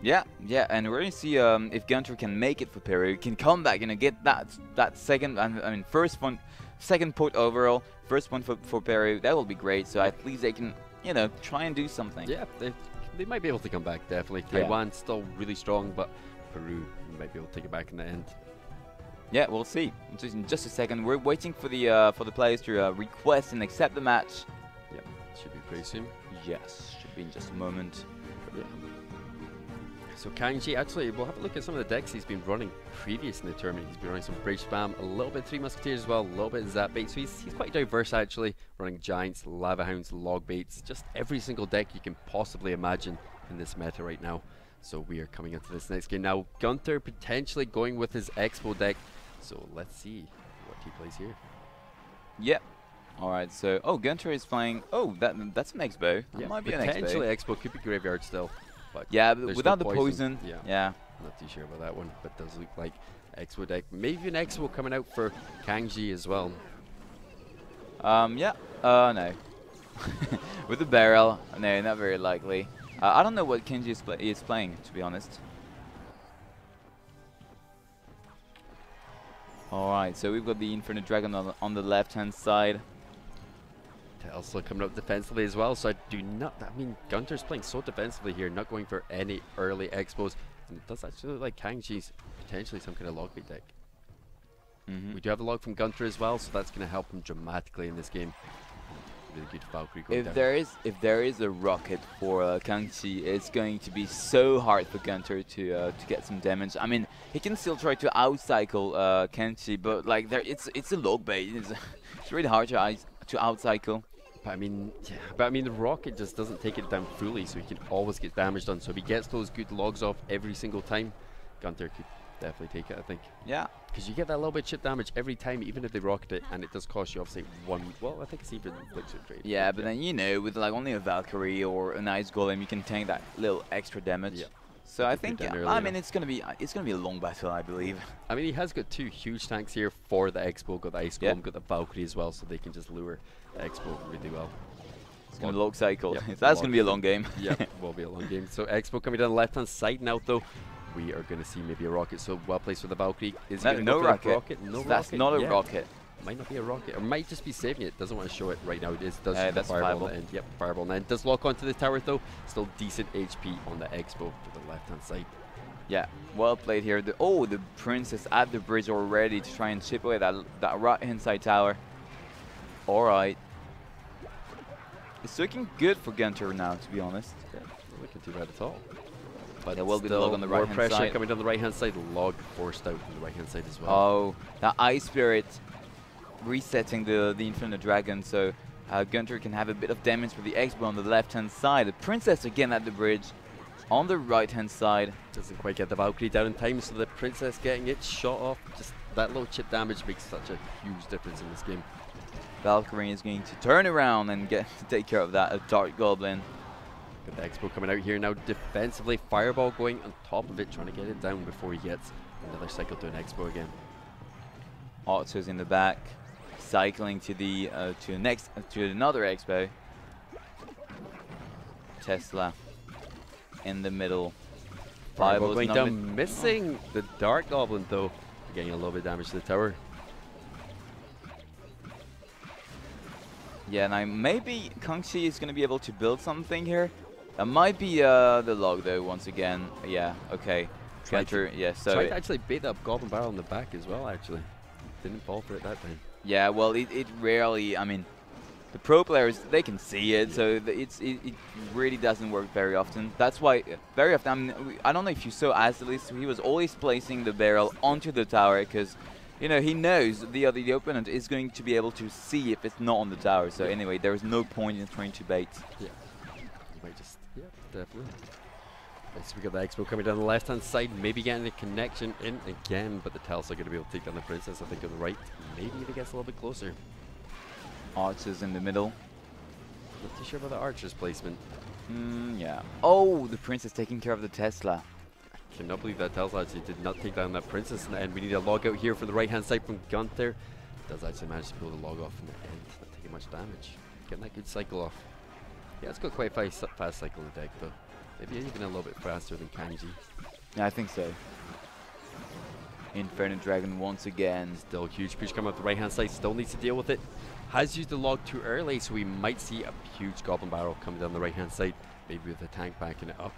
B: Yeah, and we're gonna see if Gunter can make it for Peru, can come back and get that second, I mean second point overall, first one for Peru. That will be great. So at least they can, you know, try and do something.
A: Yeah, they might be able to come back definitely. Taiwan's still really strong, but Peru might be able to take it back in the end.
B: Yeah, we'll see. In just a second, we're waiting for the players to request and accept the match.
A: Yep, should be pretty soon.
B: Yes, should be in just a moment.
A: Yeah. So Kangxi, actually, we'll have a look at some of the decks he's been running previous in the tournament. He's been running some Bridge Spam, a little bit 3 Musketeers as well, a little bit Zap Bait. So he's quite diverse actually, running Giants, Lava Hounds, Log Baits, just every single deck you can possibly imagine in this meta right now. So we are coming into this next game now. Gunter potentially going with his Expo deck. So let's see what he plays here.
B: Yep. Alright, so, Gunter is playing, that's an Expo. That might be an Expo.
A: Potentially Expo, could be Graveyard still. But
B: yeah, but without the poison. Yeah.
A: Not too sure about that one, but does look like Expo deck. Maybe an Expo coming out for Kangxi as well.
B: Yeah. No. With the barrel, no, not very likely. I don't know what Kangxi is playing, to be honest. Alright, so we've got the Infinite Dragon on the left-hand side.
A: Also coming up defensively as well, so I do not. I mean, Gunter's playing so defensively here, not going for any early expos, and it does actually look like Kangxi's potentially some kind of log bait deck. We do have a log from Gunter as well, so that's going to help him dramatically in this game. Really good Valkyrie going down.
B: If there is a rocket for Kangxi, it's going to be so hard for Gunter to get some damage. I mean, he can still try to outcycle Kangxi, but like it's a log bait. It's really hard to outcycle.
A: But I mean, the rocket just doesn't take it down fully, so he can always get damage done. So if he gets those good logs off every single time, Gunter could definitely take it, I think.
B: Yeah.
A: Because you get that little bit of chip damage every time, even if they rocket it, and it does cost you obviously 1. Well, I think it's even Elixir trade.
B: Yeah, but then you know, with like only a Valkyrie or a nice Golem, you can tank that little extra damage. Yeah. So I think, I mean, it's gonna be a long battle, I believe. I
A: mean, he has got 2 huge tanks here for the Expo. Got the Ice Golem, got the Valkyrie as well, so they can just lure the Expo really well.
B: It's gonna log cycle. That's gonna be a long game.
A: Yeah, will be a long game. So Expo coming down the left-hand side now, though. we are going to see maybe a rocket. So well placed with the Valkyrie. Is
B: No,
A: he
B: no
A: go for the
B: rocket.
A: rocket? No
B: That's
A: rocket.
B: not a
A: Yeah.
B: rocket.
A: Might not be a rocket, or might just be saving it. Doesn't want to show it right now. It is, does
B: That's
A: fireball
B: fireball.
A: on the end. Yep, fireball on the end. Does lock onto the tower though. Still decent HP on the Expo to the left hand side.
B: Yeah, well played here. The princess at the bridge already to try and chip away that right hand side tower. All right. It's looking good for Gunter now, to be honest.
A: Yeah, not looking too bad at all. But
B: there will be the
A: still
B: log on the
A: more
B: right hand
A: pressure
B: side.
A: coming down the right hand side. Log forced out on the right hand side as well.
B: Oh, that Ice Spirit resetting the Infinite Dragon, so Gunter can have a bit of damage with the Expo on the left hand side. The princess again at the bridge on the right hand side.
A: Doesn't quite get the Valkyrie down in time, so the princess getting it shot off. Just that little chip damage makes such a huge difference in this game.
B: Valkyrie is going to turn around and get to take care of that. A Dark Goblin.
A: Got the Expo coming out here now defensively. Fireball going on top of it, trying to get it down before he gets another cycle to an Expo again.
B: Otto's in the back, cycling to the to another Expo. Tesla in the middle.
A: Fireball
B: Fireball's
A: going down, missing the Dark Goblin though. Getting a little bit of damage to the tower.
B: Yeah, now maybe Kangxi is going to be able to build something here. That might be the log though, once again. Yeah, okay. Gunter, yeah, so...
A: Tried to actually bait that Goblin Barrel in the back as well, actually. Didn't fall for it that time.
B: Yeah, well, it rarely, I mean, the pro players, they can see it, so it really doesn't work very often. That's why, very often, I mean, I don't know if you saw Azelis, he was always placing the barrel onto the tower, because, you know, he knows the opponent is going to be able to see if it's not on the tower. So anyway, there is no point in trying to bait.
A: Yeah, you might just, yeah, definitely. Right, so we got the Expo coming down the left-hand side, maybe getting a connection in again, but the Tells are going to be able to take down the Princess, I think, on the right. Maybe if it gets a little bit closer.
B: Archers in the middle.
A: Not too sure about the Archer's placement.
B: Yeah. Oh, the Princess taking care of the Tesla.
A: I cannot believe that Tells actually did not take down that Princess in the end. We need a log out here for the right-hand side from Gunter. Does actually manage to pull the log off in the end, not taking much damage. Getting that good cycle off. Yeah, it's got quite a fast cycle in the deck, though. Maybe even a little bit faster than Kanji.
B: Yeah, I think so. Inferno Dragon once again.
A: Still huge push coming up the right hand side, still needs to deal with it. Has used the log too early, so we might see a huge Goblin Barrel coming down the right hand side. Maybe with the tank backing it up.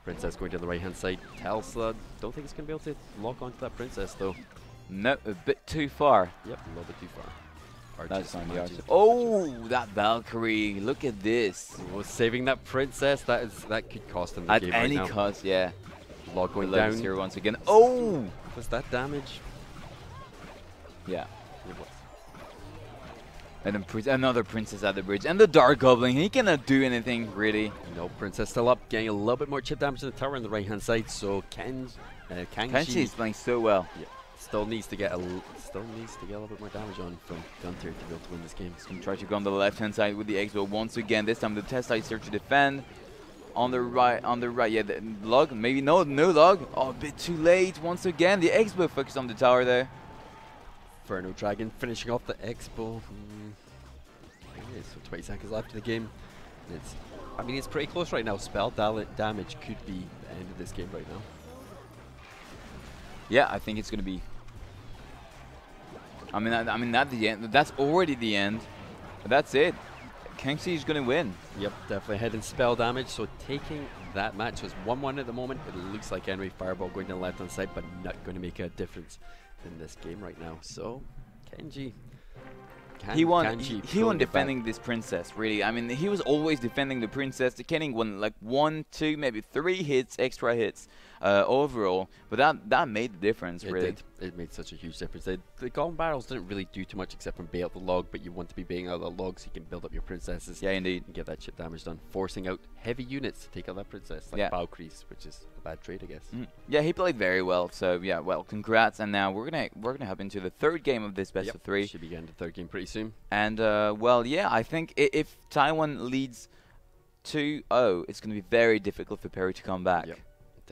A: Princess going down the right hand side. Telsa, don't think it's going to be able to lock onto that Princess though.
B: No, a bit too far.
A: Yep, a little bit too far.
B: That's on the Archers. Oh, that Valkyrie! Look at this.
A: Oh, saving that Princess, that could cost him the
B: At
A: game
B: any
A: right now.
B: cost, yeah.
A: Log going
B: Below
A: down.
B: here once again. Oh!
A: Was that damage?
B: Yeah.
A: It was.
B: And then another Princess at the bridge. And the Dark Goblin, he cannot do anything, really.
A: No, Princess still up, getting a little bit more chip damage in the tower on the right hand side. So Kanji
B: is playing so well.
A: Yeah, still needs to get a little bit more damage on from Gunter to be able to win this game.
B: He's going to try to go on the left hand side with the Expo once again. This time the Tesla is here to defend. On the right, yeah, the log, maybe no log. Oh, a bit too late once again. The Expo focused on the tower there.
A: Inferno Dragon finishing off the Expo. Okay, so 20 seconds left in the game. And it's pretty close right now. Spell damage could be the end of this game right now.
B: Yeah, I think it's going to be. I mean, not the end. That's already the end. But that's it. Kangxi is going to win.
A: Yep, definitely ahead in spell damage. So taking that match, so it's 1-1 at the moment. It looks like Henry Fireball going down the left hand side, but not going to make a difference in this game right now. So Kenji.
B: He won defending this Princess, really. I mean, he was always defending the Princess, getting like 1, 2, maybe 3 hits, extra hits overall. But that made the difference, really.
A: It did. It made such a huge difference. The Goblin Barrels didn't really do too much except for bait out the log, but you want to be baiting out the log so you can build up your Princesses.
B: Yeah, indeed.
A: And get that chip damage done. Forcing out heavy units to take out that Princess, like Valkyries, which is a bad trade, I guess.
B: Yeah, he played very well. So yeah, well, congrats. And now we're gonna hop into the third game of this best of 3.
A: Should be getting the third game pretty soon.
B: And well, yeah, I think if Taiwan leads 2-0, it's gonna be very difficult for Peru to come back.
A: Yep.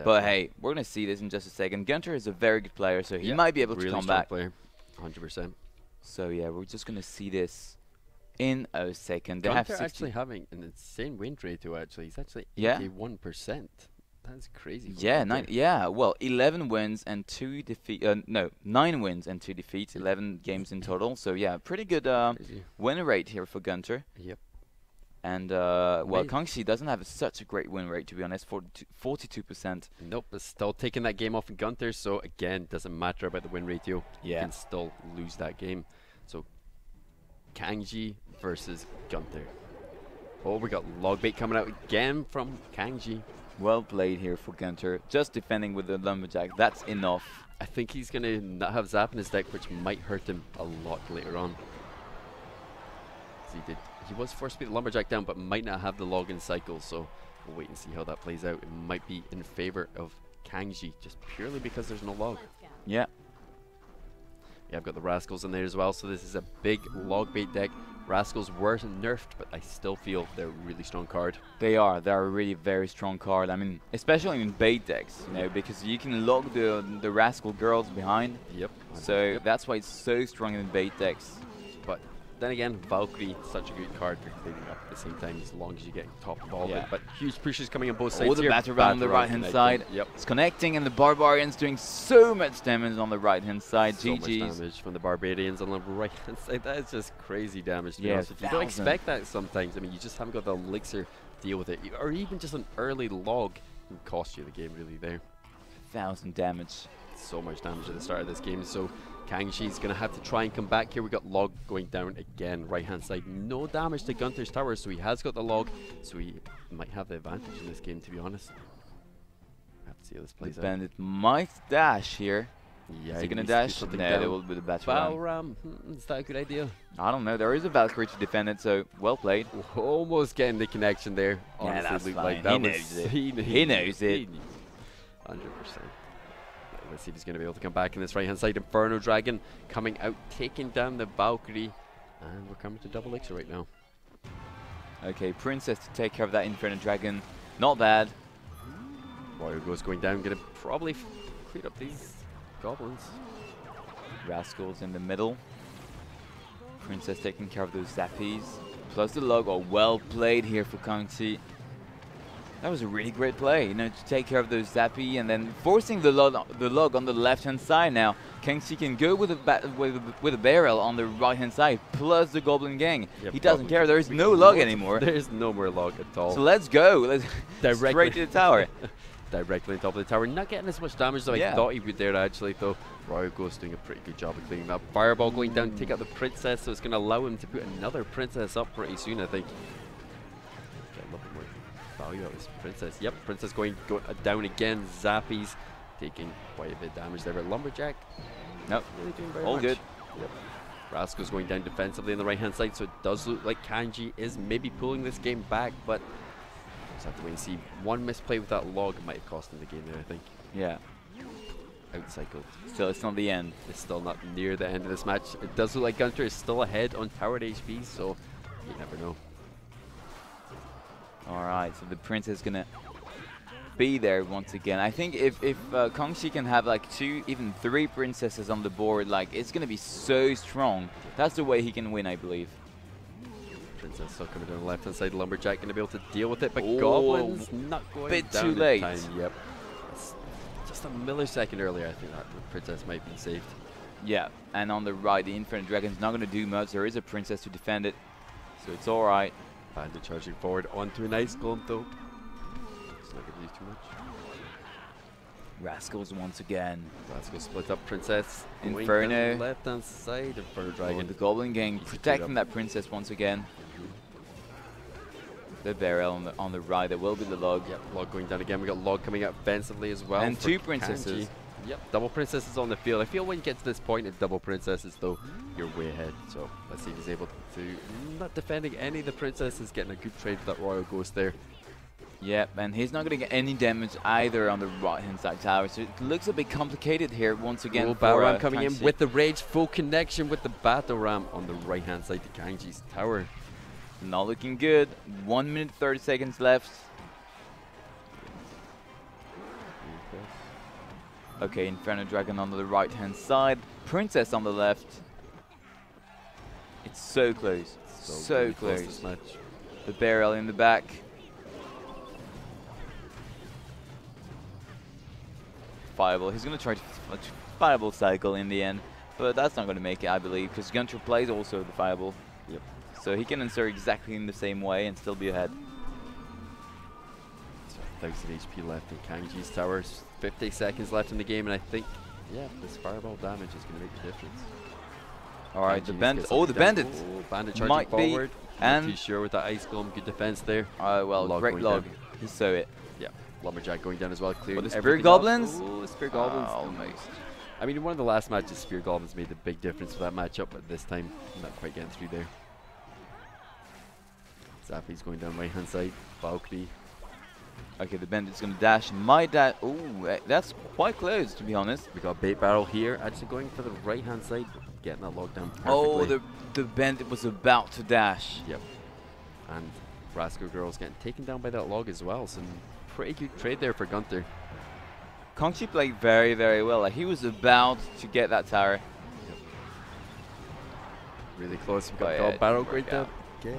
B: But hey, we're going to see this in just a second. Gunter is a very good player, so he might be able to come back.
A: Player. 100%.
B: So yeah, we're just going to see this in a second. They
A: Gunter
B: have
A: actually having an insane win rate too, actually. He's actually
B: Yeah.
A: 81%. That's crazy.
B: Yeah, well, 11 wins and 2 defeats. No, 9 wins and 2 defeats. 11 games in total. So yeah, pretty good win rate here for Gunter.
A: Yep.
B: And well, Kangxi doesn't have such a great win rate, to be honest. 42%.
A: Nope, it's still taking that game off of Gunter. So again, doesn't matter about the win ratio.
B: Yeah.
A: You can still lose that game. So Kangxi versus Gunter. Oh, we got Logbait coming out again from Kangxi.
B: Well played here for Gunter. Just defending with the Lumberjack. That's enough.
A: I think he's going to not have Zap in his deck, which might hurt him a lot later on. He was forced to beat the Lumberjack down, but might not have the login cycle, so we'll wait and see how that plays out. It might be in favor of Kangxi, just purely because there's no log.
B: Yeah.
A: Yeah, I've got the Rascals in there as well, so this is a big Logbait deck. Rascals were nerfed, but I still feel they're a really strong card.
B: They are. They're a really very strong card. I mean, especially in bait decks, you know, because you can log the Rascal girls behind.
A: Yep.
B: So that's why it's so strong in bait decks.
A: But then again, Valkyrie, such a good card for cleaning up at the same time, as long as you get top of all of it. But huge pushes coming on both sides.
B: Oh, the battle round on the right-hand side.
A: Yep.
B: It's connecting, and the Barbarians doing so much damage on the right-hand side.
A: So
B: GG's.
A: much damage from the Barbarians on the right-hand side. That is just crazy damage, to be honest. You don't
B: 1,000.
A: expect that sometimes. I mean, you just haven't got the elixir to deal with it. Or even just an early log can cost you the game, really, there.
B: 1,000 damage.
A: So much damage at the start of this game. So Kangxi's going to have to try and come back here. We got log going down again, right-hand side. No damage to Gunter's tower, so he has got the log. So he might have the advantage in this game, to be honest. Have to see how this plays out.
B: Bandit might dash here.
A: Yeah,
B: is he going to dash? No, there will be the battle
A: ram. Is that a good idea?
B: I don't know. There is a Valkyrie to defend it, so well played.
A: Almost getting the connection there.
B: Yeah,
A: Honestly,
B: that's fine.
A: like that
B: He knows it. He knows it.
A: 100%. Let's see if he's going to be able to come back in this right-hand side. Inferno Dragon coming out, taking down the Valkyrie. And we're coming to double elixir right now.
B: Okay, Princess to take care of that Inferno Dragon. Not bad.
A: Warrior goes going down, going to probably clear up these goblins.
B: Rascals in the middle. Princess taking care of those zappies. Plus the log. Oh, well played here for Kangxi. That was a really great play, you know, to take care of those zappy and then forcing the log on the left-hand side now. Kangxi can go with a barrel on the right-hand side, plus the Goblin Gang.
A: Yep,
B: he doesn't care, there is no log anymore.
A: There's no more log at all.
B: So let's go, let's straight to the tower.
A: Directly on top of the tower, not getting as much damage as I thought he would there actually, though. Royal Ghost doing a pretty good job of cleaning up. Fireball going down to take out the Princess, so it's going to allow him to put another Princess up pretty soon, I think. Get a little bit more value out of this Princess. Yep, Princess going down again. Zappies taking quite a bit of damage there. But Lumberjack,
B: nope,
A: really doing very
B: all
A: much.
B: good.
A: Yep. Rascal's going down defensively on the right hand side, so it does look like Kangxi is maybe pulling this game back, but just have to wait and see. One misplay with that log might have cost him the game there, I think.
B: Yeah.
A: Outcycled.
B: Still, it's not the end.
A: It's still not near the end of this match. It does look like Gunter is still ahead on towered HP, so you never know.
B: Alright, so the Princess is going to be there once again. I think if Kangxi can have like 2, even 3 Princesses on the board, like it's going to be so strong. That's the way he can win, I believe.
A: Princess still coming down the left hand side. Lumberjack going to be able to deal with it, but Goblins not going
B: bit
A: down
B: too late.
A: in time. Yep. It's just a millisecond earlier, I think that the Princess might be saved.
B: Yeah, and on the right, the Infinite Dragon's not going to do much. There is a Princess to defend it, so it's alright.
A: Bandit charging forward onto an Ice Golem though. It's not going to do too much.
B: Rascals once again.
A: Rascal split up Princess.
B: Inferno.
A: Left hand side. Inferno
B: Oh,
A: Dragon.
B: the Goblin Gang protecting that Princess once again. The barrel on the right, there will be the log.
A: Yep, log going down again. We got log coming out offensively as well.
B: And 2 Princesses.
A: Kangxi. Yep, double Princesses on the field. I feel when you get to this point of double Princesses though, you're way ahead. So let's see if he's able to, not defending any of the Princesses, getting a good trade for that Royal Ghost there.
B: Yep, and he's not going to get any damage either on the right-hand side tower, so it looks a bit complicated here once again.
A: Battle Ram coming in with the Rage, full connection with the Battle Ram on the right-hand side to Kangxi's tower.
B: Not looking good. 1 minute 30 seconds left. Okay, Inferno Dragon on the right-hand side. Princess on the left. It's so close. So
A: really
B: close.
A: this match.
B: The barrel in the back. Fireball. He's going to try to Fireball cycle in the end, but that's not going to make it, I believe, because Gunter plays also the Fireball.
A: Yep.
B: So he can insert exactly in the same way and still be ahead.
A: 1000 HP left in Kangji's towers. 50 seconds left in the game, and I think, yeah, this Fireball damage is going to make the difference.
B: All right, the
A: Kangji
B: Bandit.
A: gets
B: Oh, the
A: something down.
B: Bandit.
A: Oh, Bandit charging
B: Might be,
A: forward.
B: and
A: Not too sure with that Ice Golem. Good defense there.
B: Well,
A: Log
B: great
A: going
B: log.
A: down.
B: He saw it.
A: Yeah, Lumberjack going down as well. Clearing
B: the Spear
A: everything
B: Goblins?
A: off. Oh, Spear Goblins.
B: Almost.
A: I mean, one of the last matches, Spear Goblins made a big difference for that matchup, but this time, not quite getting through there. Zappy's going down right hand side. Valkyrie.
B: Okay, the Bandit's going to dash. My dash. Oh, that's quite close, to be honest.
A: We got Bait Barrel here, actually going for the right hand side, getting that log down perfectly.
B: Oh, the Bandit was about to dash.
A: Yep. And Rascal Girl's getting taken down by that log as well. Some pretty good trade there for Gunter.
B: Kongchi played very, very well. Like, he was about to get that tower.
A: Yep. Really close. We got
B: Oh,
A: Dog
B: yeah,
A: Barrel
B: it
A: going
B: didn't
A: down
B: work
A: again.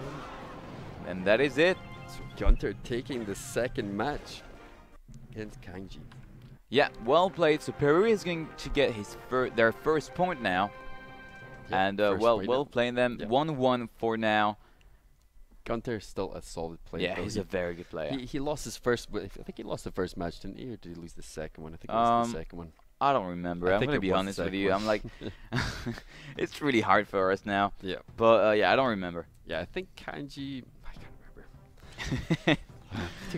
B: And that is it.
A: So Gunter taking the second match against Kangji.
B: Yeah, well played. So Peru is going to get his their first point now.
A: Yep,
B: And
A: first
B: well
A: point.
B: playing them.
A: Yep.
B: 1-1 for now.
A: Gunter's still a solid player.
B: Yeah,
A: though.
B: he's a very good player.
A: He lost his first. I think he lost the first match, didn't he? Or did he lose the second one? I think it was the second one.
B: I don't remember. I'm
A: think
B: going to
A: it
B: be
A: was
B: honest
A: the
B: with
A: second
B: you.
A: one.
B: I'm like, it's really hard for us now.
A: Yeah.
B: But yeah, I don't remember.
A: Yeah, I think Kanji. I can't remember.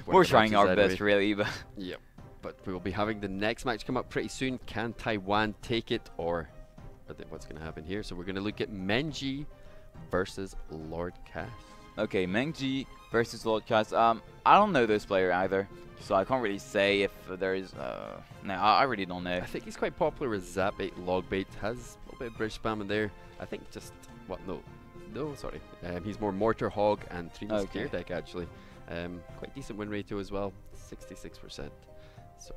B: We're trying our
A: anyway.
B: best, really. But
A: Yep. But we will be having the next match come up pretty soon. Can Taiwan take it, or what's going to happen here? So we're going to look at Menji versus Lord Cass.
B: okay, Mengji versus Lord Cass. I don't know this player either, so I can't really say if there is. No, I really don't know.
A: I think he's quite popular with Zap Bait, Log Bait. Has a little bit of bridge spam in there. I think just what? No, sorry. He's more Mortar Hog and 3D Spear deck actually. Quite decent win ratio as well, 66%. So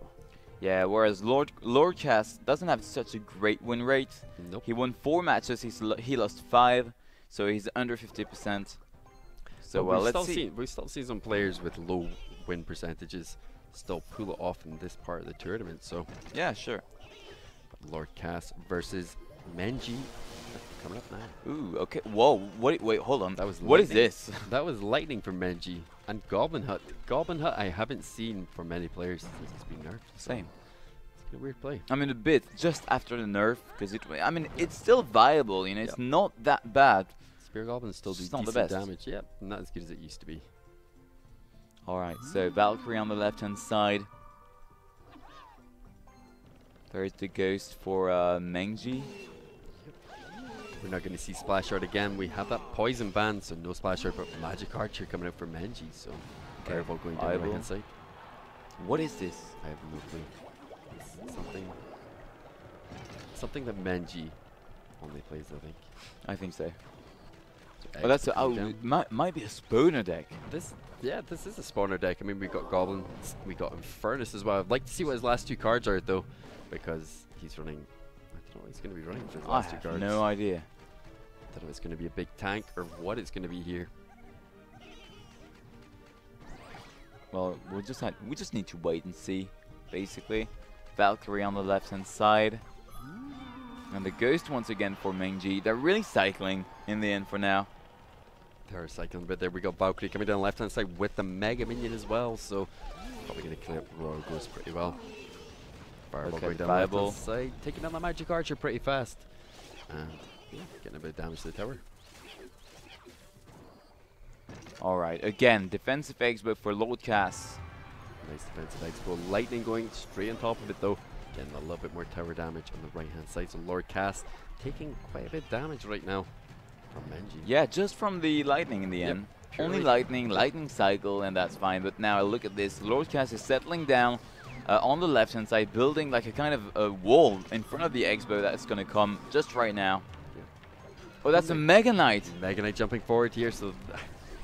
B: Yeah, whereas Lord Cass doesn't have such a great win rate.
A: nope.
B: He won 4 matches. He lost 5, so he's under 50%. So well, let's see.
A: We still see some players with low win percentages still pull it off in this part of the tournament. So
B: Yeah, sure.
A: Lord Cass versus Menji coming up now.
B: Ooh, okay. Whoa, wait, hold on.
A: That was
B: what is
A: lightning.
B: this?
A: That was lightning from Menji and Goblin Hut. Goblin Hut I haven't seen for many players since it's been nerfed. So
B: Same.
A: it's a weird play.
B: I mean, a bit just after the nerf, because I mean, it's still viable. You know, it's not that bad.
A: Spear Goblins still do
B: It's not the
A: decent
B: best.
A: damage. Yep, not as good as it used to be.
B: All right, so Valkyrie on the left-hand side. There's the Ghost for Mengji.
A: We're not going to see Splash Art again. We have that Poison ban, so no Splash Art, but Magic Archer coming out for Menji. So Fireball going down the right hand side.
B: What is this?
A: I have no clue. It's something that Menji only plays, I think.
B: I think so.
A: So
B: Oh, that's
A: X going down.
B: it might be a spawner deck.
A: This is a spawner deck. I mean, we got Goblins, we got Infernus as well. I'd like to see what his last 2 cards are though, because he's running. I don't know what he's going to be running for his
B: I
A: last 2
B: have
A: cards.
B: no idea.
A: I don't know if it's going to be a big tank or what it's going to be here.
B: Well, we just need to wait and see, basically. Valkyrie on the left-hand side. And the Ghost once again for Mengji. They're really cycling in the end for now.
A: They're cycling a bit there. We got Valkyrie coming down the left hand side with the Mega Minion as well, so probably going to clear up Royal Ghost pretty well. Fireball
B: Okay,
A: going down the left
B: Fireball.
A: hand side, taking down the Magic Archer pretty fast. And yeah, getting a bit of damage to the tower.
B: Alright, again, defensive X-Bow for Lord Cass.
A: Nice defensive expo. Lightning going straight on top of it though. Getting a little bit more tower damage on the right hand side. So Lord Cass taking quite a bit of damage right now from Menji.
B: Yeah, just from the lightning in the
A: Yep,
B: end.
A: purely.
B: Only lightning cycle, and that's fine. But now look at this. Lord Cass is settling down on the left-hand side, building like a kind of a wall in front of the X-Bow that's going to come just right now.
A: Yeah.
B: Oh, that's a Mega Knight.
A: Mega Knight jumping forward here, so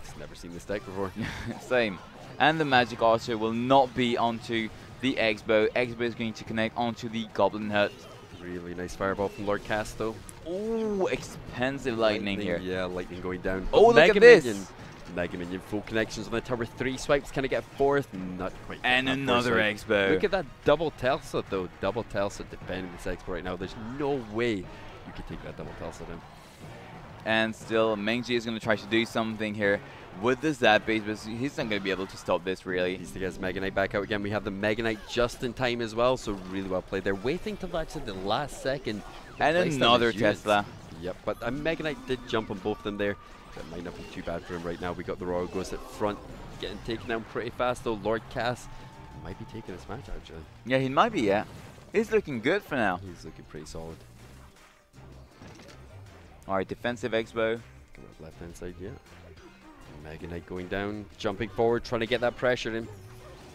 A: it's never seen this deck before.
B: Same. And the Magic Archer will not be onto the X-Bow. X-Bow is going to connect onto the Goblin Hut.
A: Really nice fireball from Lord Cass though.
B: Ooh, expensive lightning here.
A: Yeah, lightning going down.
B: Oh,
A: But
B: look at
A: Mega
B: this.
A: Minion Mega Minion full connections on the tower. 3 swipes, can I get 4th? Not quite.
B: And another Expo.
A: Look at that double Telsa though. Double Telsa defending this Expo right now. There's no way you could take that double Telsa down.
B: And still, Mengji is going to try to do something here with the Zap base, but he's not going to be able to stop this, really.
A: He's to get his Mega Knight back out again. We have the Mega Knight just in time as well, so really well played. They're waiting till actually the last second.
B: And another Tesla.
A: Yep, but a Mega Knight did jump on both of them there. That might not be too bad for him right now. We got the Royal Ghost at front, getting taken down pretty fast though. Lord Cass might be taking this match actually.
B: Yeah, he might be, yeah. He's looking good for now.
A: He's looking pretty solid.
B: Alright, defensive Expo.
A: Come up left hand side, yeah. Mega Knight going down, jumping forward, trying to get that pressure in.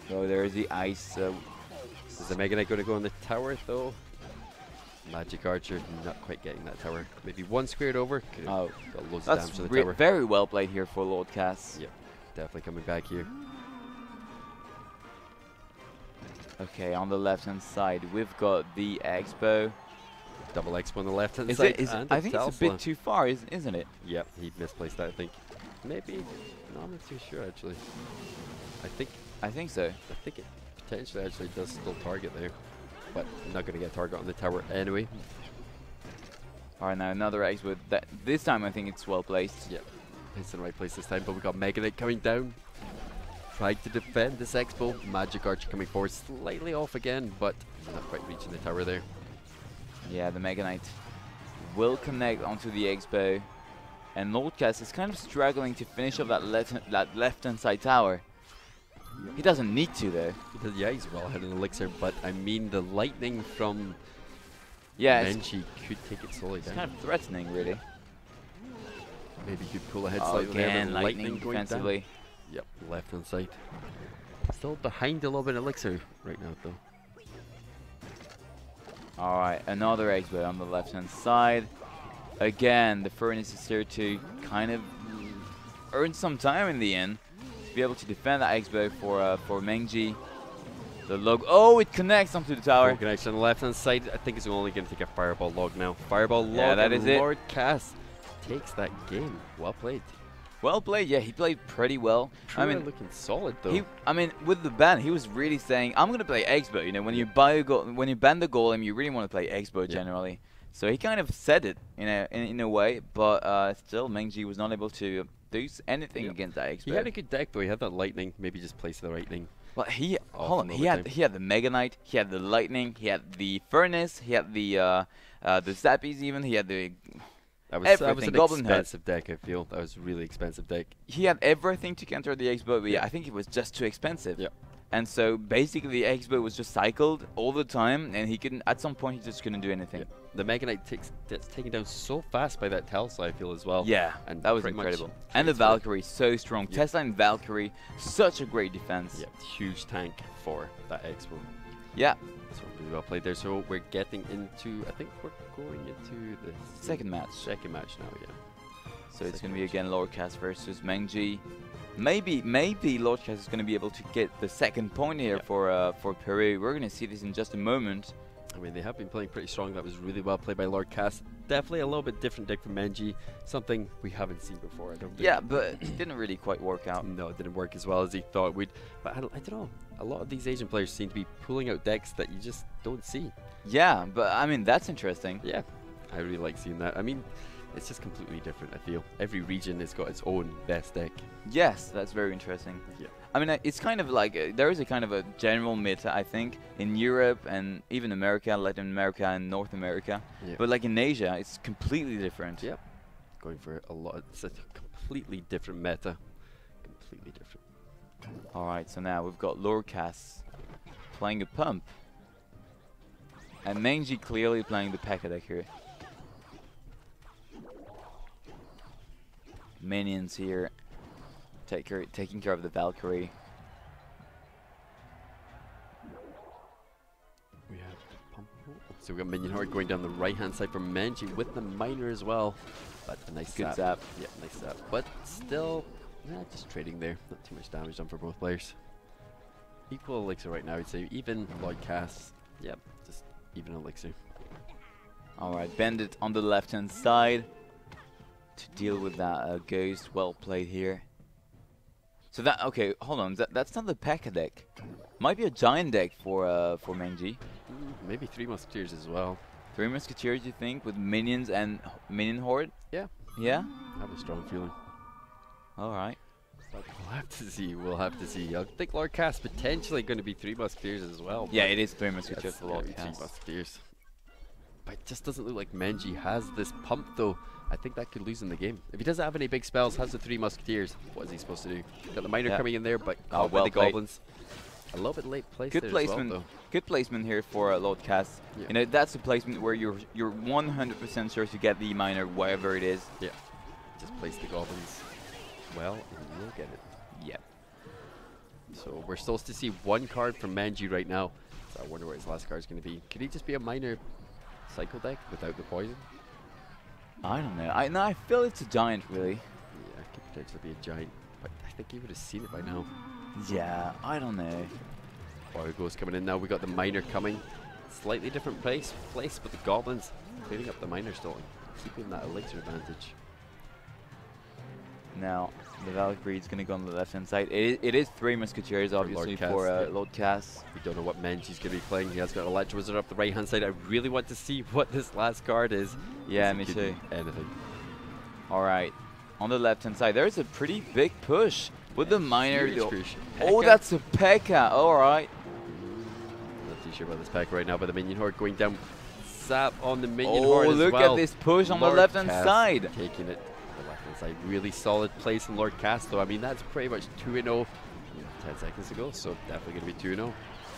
B: So there's the ice.
A: Is the Mega Knight going to go on the tower though? Magic Archer not quite getting that tower. Maybe one squared over.
B: Oh,
A: got loads of damage
B: that's
A: to the tower.
B: very well played here for Lord Cass.
A: Yep, definitely coming back here.
B: Okay, on the left hand side, we've got the Expo.
A: Double Expo on the left hand
B: Is
A: side.
B: it? I think it's a bit too far, isn't it?
A: Yep, he misplaced that, I think. Maybe. No, I'm not too sure actually.
B: I think so.
A: I think it potentially actually does still target there, but not going to get target on the tower anyway.
B: Alright, now another Expo. This time I think it's well placed.
A: Yeah, it's in the right place this time, but we got Mega Knight coming down. Trying to defend this Expo. Magic Archer coming forward, slightly off again, but not quite reaching the tower there.
B: Yeah, the Mega Knight will connect onto the Expo. And Lord Cass is kind of struggling to finish off that left-hand side tower. He doesn't need to, though.
A: Yeah, he's well ahead in Elixir, but I mean the lightning from Menchi could take it slowly down.
B: It's kind of threatening, really.
A: Maybe you could pull ahead slightly there.
B: Again, lightning defensively.
A: Down. Yep, left hand side. Still behind a little bit of Elixir right now, though.
B: Alright, another Expo on the left-hand side. Again, the Furnace is here to kind of earn some time in the end to be able to defend that Expo for Mengji. The log. Oh, it connects onto the tower.
A: Connection on the left-hand side. I think it's only going to take a Fireball log now. Fireball log.
B: Yeah, that
A: and
B: is it.
A: Lord Cass takes that game. Well played.
B: Well played. Yeah, he played pretty well.
A: True, I mean, looking solid though.
B: I mean, with the ban, he was really saying, "I'm going to play Expo." You know, when you buy a when you ban the golem, you really want to play Expo generally. So he kind of said it in a way, but still, Mengji was not able to do anything against that Expo.
A: He had a good deck though. He had that lightning. Maybe just place the lightning.
B: Well, he had the Mega Knight, he had the lightning, he had the furnace, he had the Zappies even, he had the
A: that was an
B: Goblin
A: expensive deck. I feel that was a really expensive deck.
B: He had everything to counter the Expo, but yeah, I think it was just too expensive.
A: Yeah.
B: And so basically the Expo was just cycled all the time, and he couldn't. At some point, he just couldn't do anything.
A: Yeah. The Mega Knight gets taken down so fast by that Telsa, I feel as well.
B: Yeah,
A: and
B: that was incredible. And the Valkyrie, so strong.
A: Yeah.
B: Tesla and Valkyrie, such a great defense.
A: Yeah, huge tank for that Expo.
B: Yeah.
A: That's really well played there. So we're getting into, I think we're going into the
B: second match.
A: Second match now, yeah.
B: So it's going to be again Lord Cass versus Mengji. Maybe Lord Cass is going to be able to get the second point here for Peru. We're going to see this in just a moment.
A: I mean, they have been playing pretty strong. That was really well played by Lord Cass. Definitely a little bit different deck from Menji. Something we haven't seen before, I don't think.
B: Yeah, but it didn't really quite work out.
A: No, it didn't work as well as he thought it would. But I don't know. A lot of these Asian players seem to be pulling out decks that you just don't see.
B: Yeah, but I mean, that's interesting.
A: Yeah, I really like seeing that. I mean, it's just completely different, I feel. Every region has got its own best deck.
B: Yes, that's very interesting.
A: Yeah.
B: I mean, it's kind of like, there is a kind of a general meta, I think, in Europe and even America, Latin America and North America. Yeah. But like in Asia, it's completely different.
A: Yeah. Going for a lot, it's a completely different meta. Completely different.
B: Alright, so now we've got Lord Cass playing a pump. And Mengji clearly playing the P.E.K.K.A deck here. Minions here, taking care of the Valkyrie.
A: We have pump. So we got Minion Horde going down the right hand side from Menji with the Miner as well. But a nice
B: good
A: zap. Yeah, nice zap. But still, just trading there. Not too much damage done for both players. Equal Elixir right now, I'd say. Even Lord Cass. Yep, just even Elixir.
B: Alright, Bandit on the left hand side to deal with that Ghost. Well played here. So that hold on. That's not the P.E.K.K.A deck. Might be a giant deck for Menji.
A: Maybe 3 Musketeers as well.
B: 3 Musketeers, you think, with minions and minion horde?
A: Yeah.
B: Yeah.
A: I have a strong feeling.
B: All right.
A: We'll have to see. We'll have to see. I think Lord Cass potentially going to be 3 Musketeers as well.
B: Yeah, it is 3 Musketeers for Lord
A: 3
B: Cass.
A: Musketeers. But it just doesn't look like Menji has this pump though. I think that could lose him the game. If he doesn't have any big spells, has the 3 Musketeers, what is he supposed to do? Got the Miner coming in there, but caught by the Goblins. A little bit late place
B: Good
A: there
B: placement.
A: as well,
B: Good placement here for Lord Cass.
A: Yeah.
B: You know, that's a placement where you're 100% sure to get the Miner, whatever it is.
A: Yeah. Just place the Goblins well, and you'll get it.
B: Yeah.
A: So we're supposed to see 1 card from Menji right now. So I wonder what his last card is going to be. Could he just be a Miner cycle deck without the poison?
B: I don't know. I feel it's a giant, really.
A: Yeah, it could potentially be a giant, but I think he would have seen it by now.
B: Yeah, I don't know.
A: Borgo's coming in now. We got the Miner coming. Slightly different place, but the Goblins clearing up the Miner stalling, keeping that elixir advantage.
B: Now, the Valkyrie's going to go on the left-hand side. It is 3 Musketeers, obviously, for Lord Cass.
A: We don't know what Menji's going to be playing. He has got a Electro Wizard up the right-hand side. I really want to see what this last card is.
B: Yeah, me too.
A: Anything.
B: All right. On the left-hand side, there's a pretty big push with the Miner. Oh, that's a P.E.K.K.A. All right.
A: Not too sure about this P.E.K.K.A right now, but the Minion Horde going down. Zap on the Minion Horde as well.
B: Oh, look at this push on the left-hand side.
A: Taking it. Like really solid place in Lord Cass though. I mean, that's pretty much 2-0 10 seconds ago, so definitely going to be 2-0.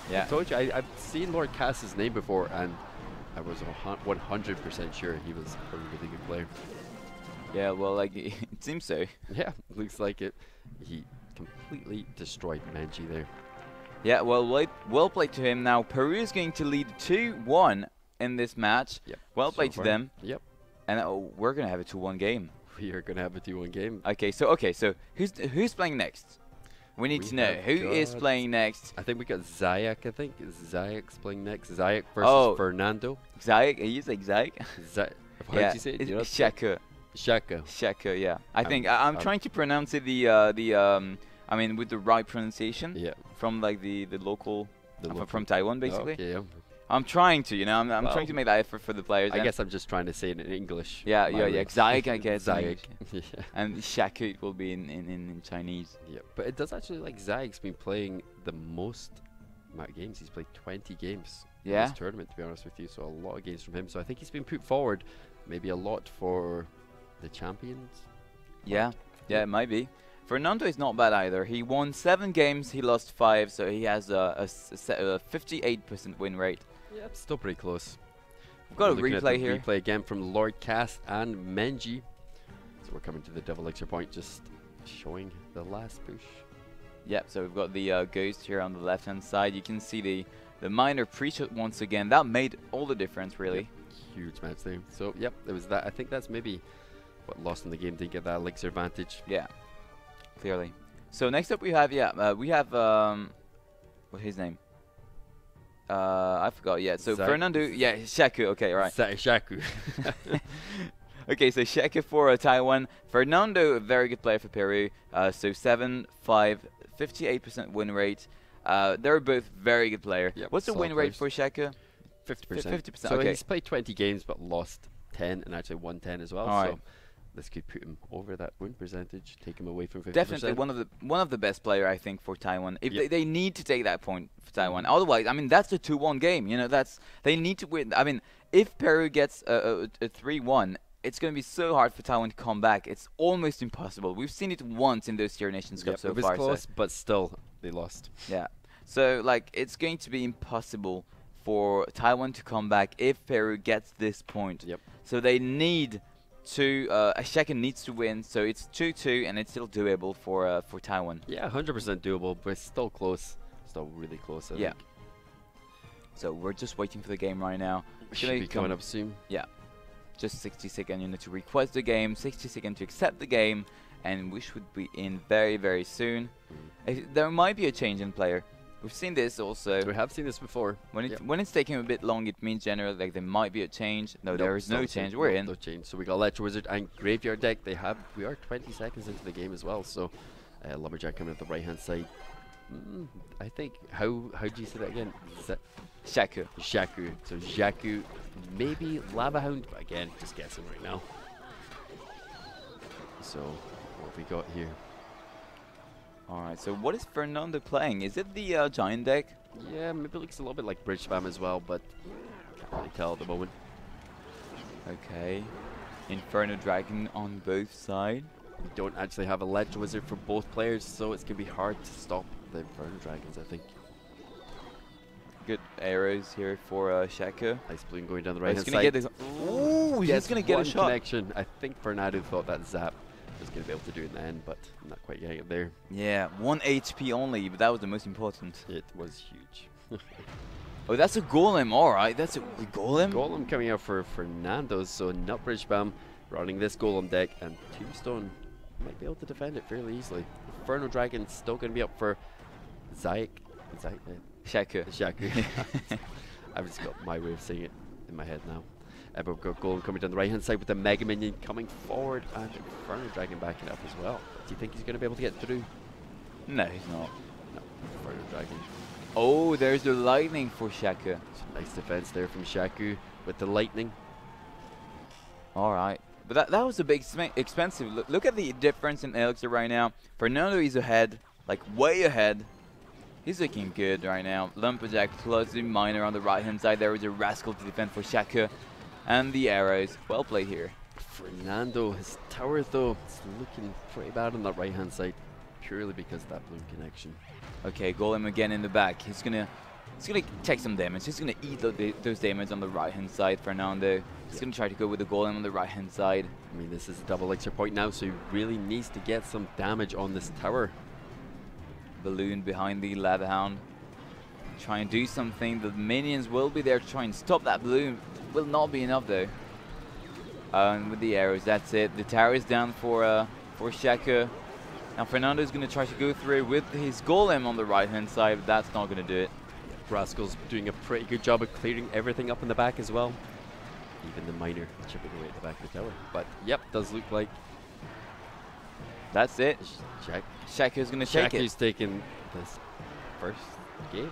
B: Yeah.
A: I told you, I've seen Lord Cass's name before, and I was 100% sure he was a really good player.
B: Yeah, well, like, it seems so.
A: Yeah, looks like it. He completely destroyed Menji there.
B: Yeah, well played to him. Now, Peru is going to lead 2-1 in this match.
A: Yep.
B: Well played to them.
A: Yep.
B: And we're going to have a 2-1 game.
A: We are going to have a 2-1 game.
B: Okay, so who's playing next? We need to know who is playing next.
A: I think we got Zayak. I think Zayak's playing next. Zayak versus Fernando.
B: Zayak? Are you saying Zayak?
A: How did you say it?
B: Shaka.
A: Shaka.
B: Yeah. I think I'm trying to pronounce it I mean with the right pronunciation.
A: Yeah.
B: From like the local from Taiwan basically.
A: Okay, yeah.
B: I'm trying to, you know, I'm trying to make that effort for the players.
A: I guess I'm just trying to say it in English.
B: Yeah. Zayak, I guess.
A: Zayak.
B: Yeah. And Shaku will be in Chinese.
A: Yeah, but it does actually, like, Zayak's been playing the most amount of games. He's played 20 games in this tournament, to be honest with you. So a lot of games from him. So I think he's been put forward maybe a lot for the champions.
B: Yeah, it might be. Fernando is not bad either. He won 7 games, he lost 5, so he has a 58% win rate.
A: Yeah, it's still pretty close.
B: We've got a replay here.
A: Replay again from Lord Cass and Menji. So we're coming to the double elixir point, just showing the last push.
B: Yep, so we've got the ghost here on the left-hand side. You can see the Miner pre-shot once again. That made all the difference, really.
A: Yep, huge match there. So, yep, it was that. I think that's maybe what lost in the game, didn't get that elixir advantage.
B: Yeah, clearly. So next up we have, what's his name? I forgot. Yeah. So Fernando. Yeah, Shaku. Okay, right.
A: Shaku.
B: Okay, so Shaku for Taiwan. Fernando, a very good player for Peru. So 7-5, 58% win rate. They're both very good players.
A: Yep,
B: what's the win rate for Shaku?
A: 50%.
B: 50%.
A: So
B: okay.
A: he's played 20 games but lost 10 and actually won 10 as well.
B: All
A: so
B: right.
A: this could put him over that win percentage, take him away from 50%.
B: Definitely one of the best player, I think, for Taiwan. If they need to take that point for Taiwan. Otherwise, I mean, that's a 2-1 game. You know, they need to win. I mean, if Peru gets a 3-1, it's going to be so hard for Taiwan to come back. It's almost impossible. We've seen it once in those Tier Nations Cup so far.
A: It was close, but still, they lost.
B: Yeah. So, like, it's going to be impossible for Taiwan to come back if Peru gets this point.
A: Yep.
B: So they need to Shaku needs to win, so it's 2-2 and it's still doable for Taiwan.
A: Yeah, 100% doable, but it's still close. Still really close, I think.
B: So we're just waiting for the game right now.
A: Should be coming up soon.
B: Yeah. Just 60 seconds, you need to request the game, 60 seconds to accept the game, and we should be in very, very soon. There might be a change in player. We've seen this also.
A: We have seen this before.
B: When it's taking a bit long, it means generally like there might be a change. No, there is no change. We're in.
A: No change. So we got Electro Wizard and Graveyard deck. We are 20 seconds into the game as well. So Lumberjack coming up the right hand side. I think, how do you say that again?
B: Shaku.
A: Shaku. So Shaku, maybe Lava Hound, but again, just guessing right now. So, what have we got here?
B: Alright, so what is Fernando playing? Is it the giant deck?
A: Yeah, maybe it looks a little bit like Bridge Spam as well, but can't really tell at the moment.
B: Okay. Inferno Dragon on both sides.
A: We don't actually have a Ledge Wizard for both players, so it's going to be hard to stop the Inferno Dragons, I think.
B: Good arrows here for Shaku.
A: Ice Balloon going down the right hand
B: gonna
A: side.
B: get this. Ooh, he's going to get a shot.
A: Connection. I think Fernando thought that Zap was going to be able to do it in the end, but not quite getting it there.
B: Yeah, 1 HP only, but that was the most important.
A: It was huge.
B: Oh, that's a Golem. Alright, that's a Golem.
A: Golem coming out for Fernando, so Nut Bridge Spam running this Golem deck, and Tombstone might be able to defend it fairly easily. Inferno Dragon still going to be up for
B: Shaku.
A: Shaku. I've just got my way of saying it in my head now. But we've got Golem coming down the right hand side with the Mega Minion coming forward, and Inferno Dragon backing up as well. Do you think he's going to be able to get through?
B: No, he's not.
A: No, Inferno Dragon.
B: Oh, there's the lightning for Shaku.
A: Some nice defense there from Shaku with the lightning.
B: Alright. But that was a big expensive. Look at the difference in Elixir right now. Fernando is ahead, like way ahead. He's looking good right now. Lumberjack plus the Miner on the right hand side. There is a Rascal to defend for Shaku. And the arrows. Well played here.
A: Fernando, his tower though, it's looking pretty bad on that right hand side. Purely because of that blue connection.
B: Okay, Golem again in the back. He's gonna take some damage. He's gonna eat those damage on the right hand side, Fernando. He's gonna try to go with the Golem on the right hand side.
A: I mean, this is a double elixir point now, so he really needs to get some damage on this tower.
B: Balloon behind the Lava Hound. Try and do something. The minions will be there to try and stop that balloon. Will not be enough though. And with the arrows, that's it. The tower is down for Shaku. Now Fernando is going to try to go through with his Golem on the right hand side, but that's not going to do it.
A: Rascal's doing a pretty good job of clearing everything up in the back as well. Even the Miner chipping away at the back of the tower. But yep, does look like
B: that's it. Shaku's going to take it.
A: Shaku's taking this first game.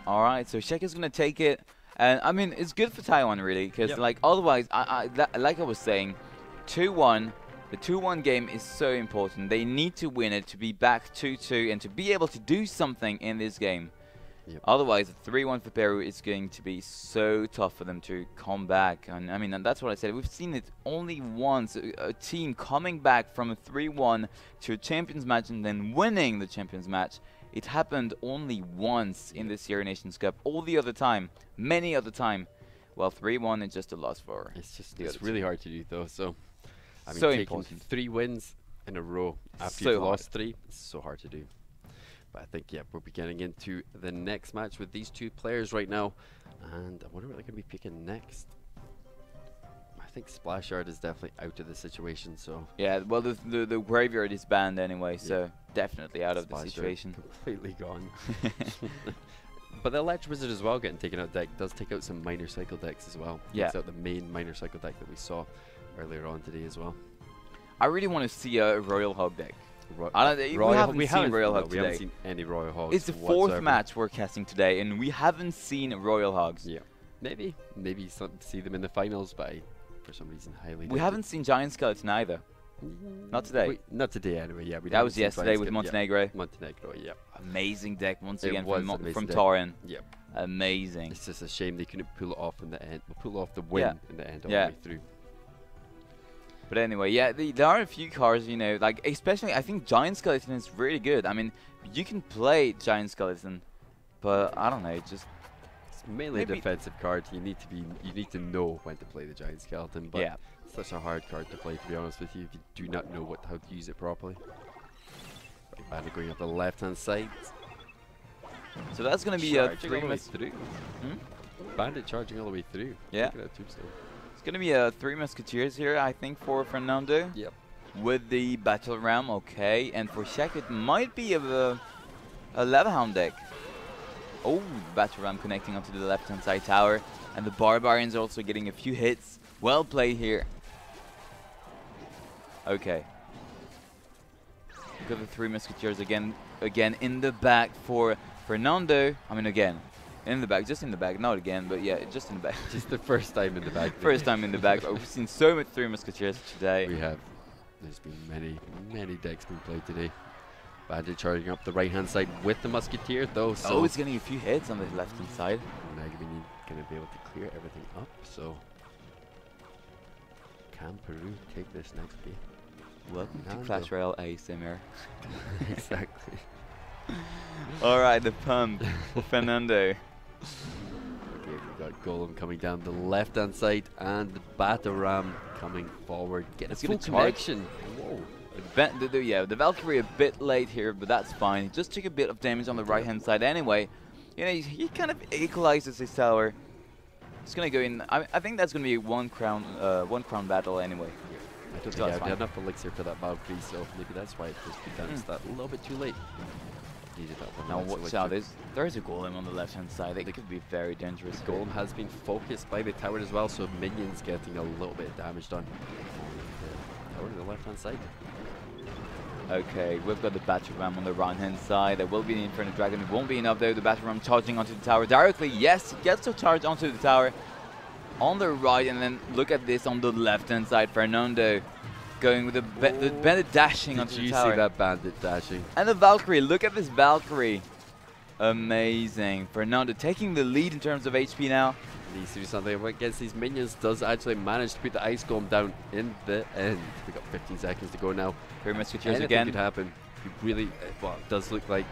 B: Alright, so Shaku's going to take it. And I mean, it's good for Taiwan really, because like otherwise, like I was saying, 2-1. The 2-1 game is so important. They need to win it to be back 2-2 and to be able to do something in this game. Yep. Otherwise, 3-1 for Peru is going to be so tough for them to come back. And I mean, and that's what I said. We've seen it only once, a team coming back from a 3-1 to a Champions match and then winning the Champions match. It happened only once in the Sierra Nations Cup. All the other time, many other time, well, 3-1 is just a loss for.
A: It's really hard to do though. So. I mean,
B: so
A: taking
B: important.
A: 3 wins in a row after
B: so
A: you've lost 3, it's so hard to do. But I think, yeah, we'll be getting into the next match with these 2 players right now. And I wonder what they're going to be picking next. I think Splash Yard is definitely out of the situation, so...
B: Yeah, well, the Graveyard is banned anyway, so definitely out of the situation.
A: Completely gone. But the Ledge Wizard as well getting taken out deck does take out some Minor Cycle decks as well.
B: Yeah.
A: Takes out the main Minor Cycle deck that we saw earlier on today as well.
B: I really want to see a Royal Hog deck. We haven't seen Royal Hog today.
A: We haven't seen any Royal Hogs.
B: It's the 4th match we're casting today, and we haven't seen Royal Hogs.
A: Yeah, maybe see them in the finals, but for some reason highly.
B: We haven't seen Giant Skeleton either. Not today.
A: Not today anyway. Yeah,
B: that was yesterday with Montenegro.
A: Yeah. Montenegro, yeah.
B: Amazing deck once again from
A: deck.
B: Tauren.
A: Yep.
B: Amazing.
A: It's just a shame they couldn't pull it off in the end. Pull off the win in the end all the way through.
B: But anyway, yeah, there are a few cards, you know, like especially I think Giant Skeleton is really good. I mean, you can play Giant Skeleton, but I don't know, it's
A: mainly a defensive card. You need to know when to play the Giant Skeleton, but it's such a hard card to play, to be honest with you, if you do not know how to use it properly. Bandit going up the left hand side.
B: So that's going to be a 3
A: through. Bandit charging all the way through.
B: Yeah. It's going to be a 3 Musketeers here, I think, for Fernando.
A: Yep.
B: With the Battle Ram, okay. And for Shaq, it might be a Lava Hound deck. Oh, Battle Ram connecting onto the left-hand side tower. And the Barbarians also getting a few hits. Well played here. Okay. Look at the three musketeers again in the back for Fernando. I mean, again, in the back, just in the back, not again, but yeah, just in the back.
A: Just the first time in the back.
B: First time in the back. We've seen so much three musketeers today.
A: We have. There's been many decks being played today. Bandit charging up the right-hand side with the musketeer, though. So
B: oh, it's getting a few hits on the left-hand side.
A: Magazine going to be able to clear everything up. So can Peru take this next game?
B: Welcome to Clash Royale ASMR.
A: Exactly.
B: All right, the pump for Fernando.
A: Okay, we've got Golem coming down the left-hand side and the Battle Ram coming forward. Get a full connection. Whoa.
B: The Valkyrie a bit late here, but that's fine. He just took a bit of damage on the right-hand side anyway. You know, he kind of equalizes his tower. It's gonna go in. I think that's gonna be one crown battle anyway.
A: I don't think I have enough elixir for that Valkyrie, so maybe that's why it just becomes that a little bit too late. Needed that one.
B: Now watch out, there's a Golem on the left-hand side. It could be very dangerous.
A: Golem has been focused by the tower as well, so minions getting a little bit of damage done on the tower on the left-hand side.
B: Okay, we've got the Battle Ram on the right-hand side. There will be the Inferno Dragon. It won't be enough though. The Battle Ram charging onto the tower directly. Yes, it gets to charge onto the tower on the right, and then look at this on the left-hand side. Fernando going with the bandit dashing onto the tower.
A: Did you see that bandit dashing?
B: And the Valkyrie. Look at this Valkyrie. Amazing. Fernando taking the lead in terms of HP now.
A: Needs to do something against these minions. Does actually manage to put the ice golem down in the end. We got 15 seconds to go now.
B: Three musketeers
A: Anything
B: again.
A: Could happen. He really, well, it does look like.